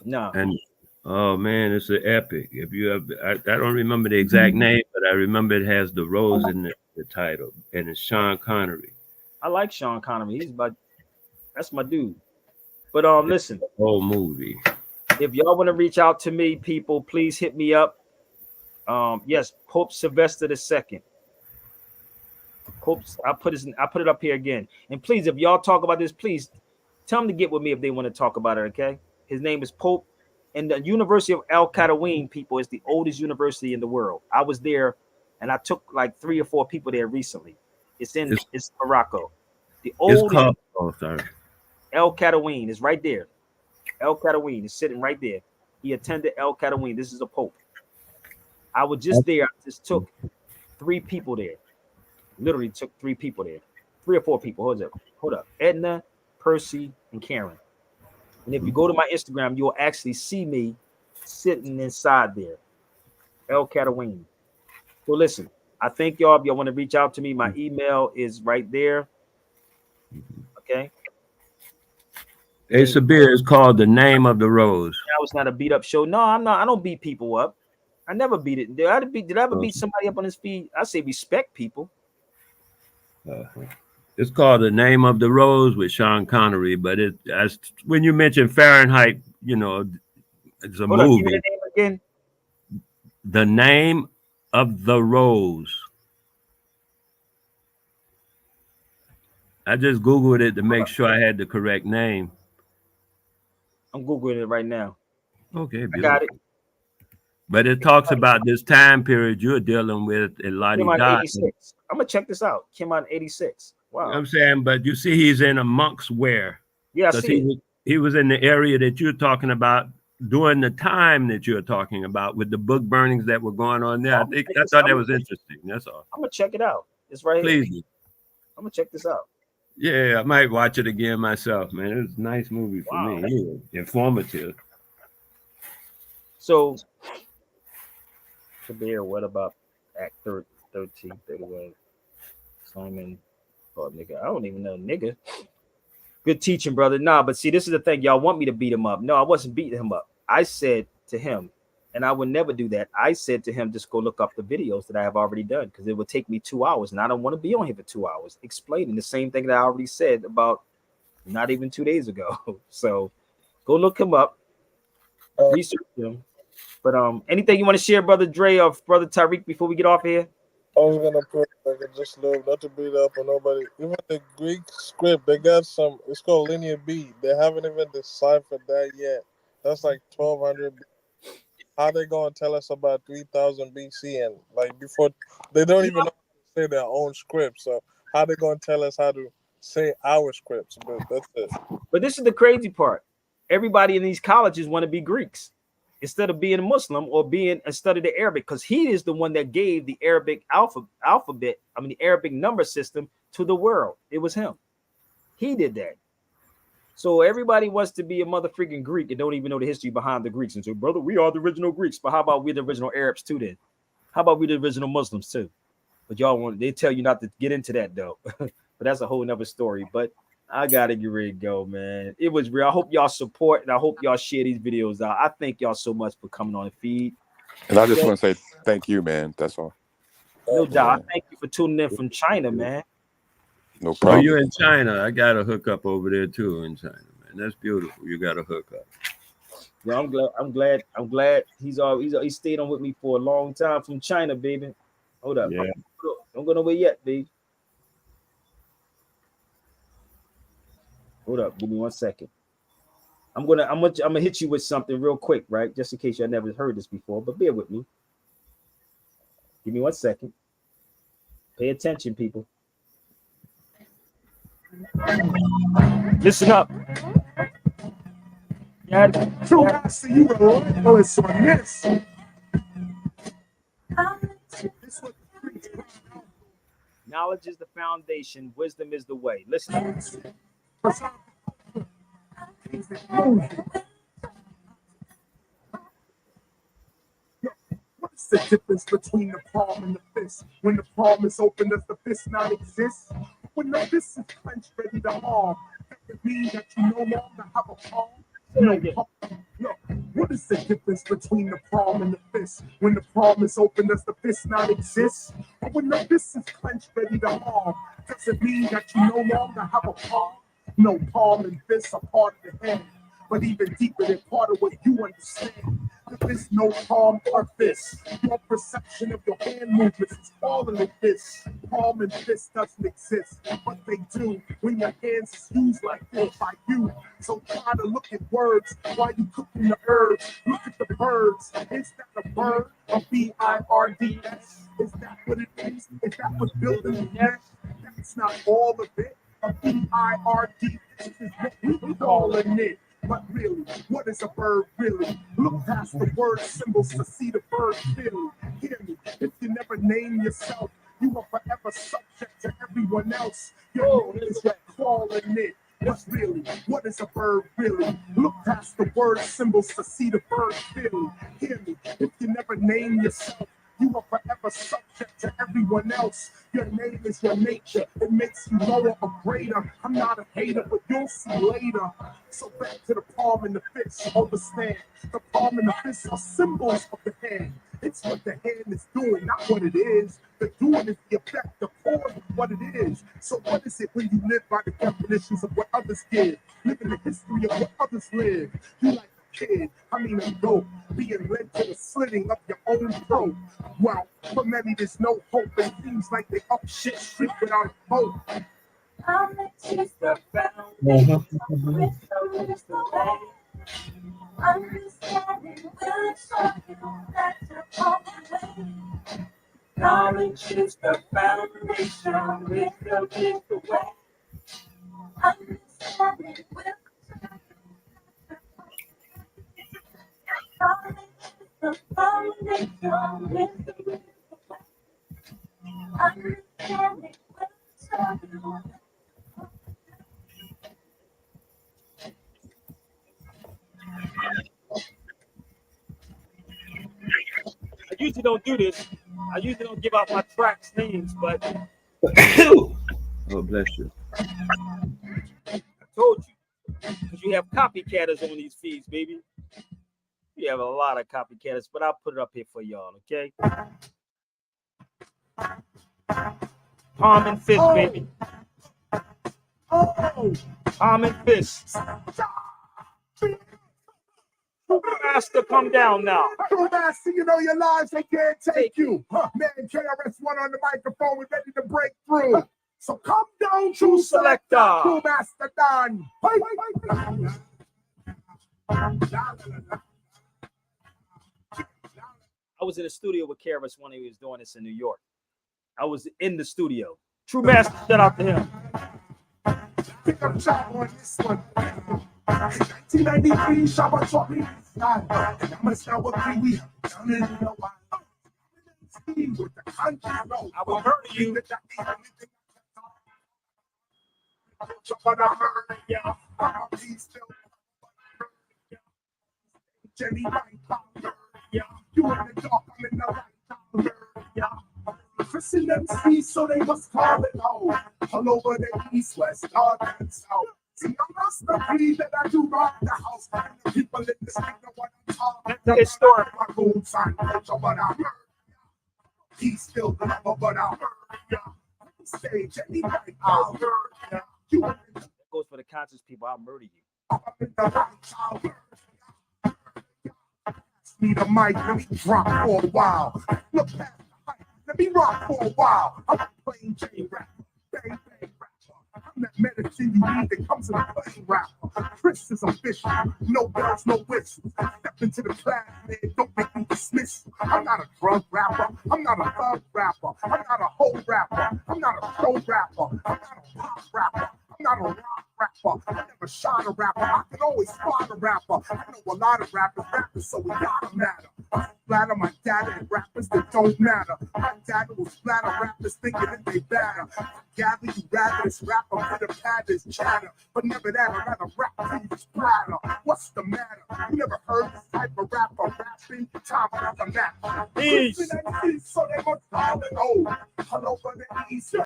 No. And oh man, it's an epic. If you have, I don't remember the exact name, but I remember it has the rose in the title, and it's Sean Connery. I like Sean Connery. That's my dude. But listen, Whole movie. if y'all want to reach out to me, people, please hit me up. Yes, Pope Sylvester II. Pope, I put it up here again. And please, if y'all talk about this, please tell them to get with me if they want to talk about it. Okay, his name is Pope, and the University of El Qadawin, people, is the oldest university in the world. I was there, and I took like 3 or 4 people there recently. It's Morocco. The oldest. El Qadawin is right there. El Qadawin is sitting right there. He attended El Qadawin. This is a Pope. I was just there. I just took 3 people there. Literally took 3 people there. 3 or 4 people. Hold up. Edna, Percy, and Karen. And if you go to my Instagram, you'll actually see me sitting inside there. El Qadawin. So listen, I thank y'all. If y'all want to reach out to me, my email is right there. Okay. Hey, Sabir, it's called The Name of the Rose. Now it's not a beat up show. No, I'm not. I don't beat people up. I never beat it. Did I ever beat somebody up on his feet? I say respect people. It's called The Name of the Rose with Sean Connery, but when you mention Fahrenheit, you know, it's a movie. Give me the name again. The Name of the Rose. I just Googled it to make sure I had the correct name. I'm Googling it right now. Okay, beautiful. I got it. But it talks about this time period you're dealing with in Lottie Dot. I'm gonna check this out. Came out in 86. Wow. You know what I'm saying, but you see, he's in a monk's wear. Yeah, I see. He was in the area that you're talking about during the time that you're talking about with the book burnings that were going on there. I thought that was interesting. That's all. I'm gonna check it out. It's right here. Please. I'm gonna check this out. Yeah, I might watch it again myself, man. It was a nice movie for me. Yeah, informative. So, Kabir, what about Act 13, 31? Simon, oh, nigga, I don't even know, nigga. Good teaching, brother. Nah, but see, this is the thing. Y'all want me to beat him up. No, I wasn't beating him up. I said to him, and I would never do that. I said to him, just go look up the videos that I have already done because it would take me 2 hours, and I don't want to be on here for 2 hours explaining the same thing that I already said about not even 2 days ago. So go look him up, research him. But anything you want to share, Brother Dre or Brother Tariq, before we get off here? I was gonna put just love, not to beat up on nobody. Even the Greek script, they got some. It's called Linear B. They haven't even deciphered that yet. That's like 1200. How they gonna tell us about 3000 BC and like before? They don't even know how to say their own script. So how they gonna tell us how to say our scripts? But that's it. But this is the crazy part. Everybody in these colleges want to be Greeks instead of being a Muslim or study the Arabic, because he is the one that gave the Arabic alphabet, the Arabic number system to the world. It was him. He did that. So everybody wants to be a mother freaking Greek and don't even know the history behind the Greeks and say, brother, we are the original Greeks. But how about we the original Arabs too then? How about we the original Muslims too? But they tell you not to get into that though. But that's a whole nother story. But I gotta get ready to go, man. It was real. I hope y'all support and I hope y'all share these videos out. I thank y'all so much for coming on the feed. And I just want to say thank you, man. That's all. No doubt. I thank you for tuning in from China, man. No problem. Oh, you're in China. I got a hookup over there too in China, man. That's beautiful. You got a hookup. Yeah, I'm glad he stayed on with me for a long time from China, baby. Hold up. Yeah. Don't go nowhere yet, baby. Hold up, give me 1 second. I'm gonna hit you with something real quick, right? Just in case you never heard this before, but bear with me. Give me 1 second. Pay attention, people. Listen up. True, I see you oh, it's on this. Knowledge is the foundation, wisdom is the way. Listen up. What's the difference between the palm and the fist? When the palm is open, does the fist not exist? would know this is clenched, ready to harm. That would mean that you no longer have a palm. No, look, what is the difference between the palm and the fist? When the palm is open, does the fist not exist? I would know this is clenched, ready to harm. Does it mean that you no longer have a palm? No, palm and fist are part of the hand. But even deeper, they're part of what you understand. There is no palm or fist. Your perception of your hand movements is all in the fist. Palm and fist doesn't exist, but they do when your hands is used like this by you. So try to look at words while you cooking the herbs. Look at the birds. Is that a bird? A B-I-R-D-S? Is that what it is? Is that what's building the nest? That's not all of it. A B-I-R-D-S is what we calling it. But really, what is a bird really? Look past the word symbols to see the bird feeling. Hear me, if you never name yourself, you are forever subject to everyone else. Your name is your calling it. But really, what is a bird really? Look past the word symbols to see the bird feeling. Hear me, if you never name yourself, you are forever subject to everyone else. Your name is your nature. It makes you lower or greater. I'm not a hater, but you'll see later. So back to the palm and the fist. Understand, the palm and the fist are symbols of the hand. It's what the hand is doing, not what it is. The doing is the effect, the cause of what it is. So what is it when you live by the definitions of what others give? Live in the history of what others live. You like kid, a dope, being led to the slitting of your own throat. Well, for many there's no hope. It seems like they up shit street without a hope. Understanding will show you that you're on the way. Knowledge is the foundation, wisdom is the way. Understanding will knowledge is the foundation, wisdom is the way. Understanding will show you. I usually don't do this. I usually don't give out my tracks names, but Oh, bless you. I told you, because you have copycatters on these feeds, baby. You have a lot of copycatters, but I'll put it up here for y'all, okay? Palm and fist, baby. Oh, Palm and fist. Master, come down now. Master, you know your lives, they can't take you. Man, KRS-One on the microphone, we're ready to break through. So come down, true selector. True Master Don. I was in the studio with KRS-One when he was doing this in New York. I was in the studio. True Master, shout out to him. Pick up shot on this one. 1993, Shabba taught me style. And I'm a star with three. We done it in a while. With the country road. I will murder you. But I heard ya. Jenny White, you in the dark, I'm in the light. Chris and MC, so they must call it out. All over the east, west, north, and south. See, I must agree that I do rock the house. And the people in the street know what I'm talking about. That's historic. My roots on culture, but I heard. He's still the lover, but I heard. Stage, Jenny White, I heard. You in the Goes for the conscious people. I'll murder you. dark, I'm in the light, I heard. Need a mic, let me drop for a while. Look past the hype, let me rock for a while. I'm a plain Jane rapper, bang bang rapper. I'm that medicine you need that comes in a plain rapper. Chris is official, no bells, no whistles. Step into the class, man, don't make me dismiss. I'm not a drug rapper, I'm not a thug rapper, I'm not a hoe rapper, I'm not a show rapper, I'm not a pop rapper. I'm not a rock rapper. I never shot a rapper. I can always spot a rapper. I know a lot of rappers, so it gotta matter. I splatter my data and rappers that don't matter. My data will splatter rappers thinking that they better. I gather you rather this rapper with a pad this chatter. But never that, I'd rather rap till you splatter. What's the matter? You never heard this type of rapper rapping? Time for the match. Peace. So they must call it old. All over the east.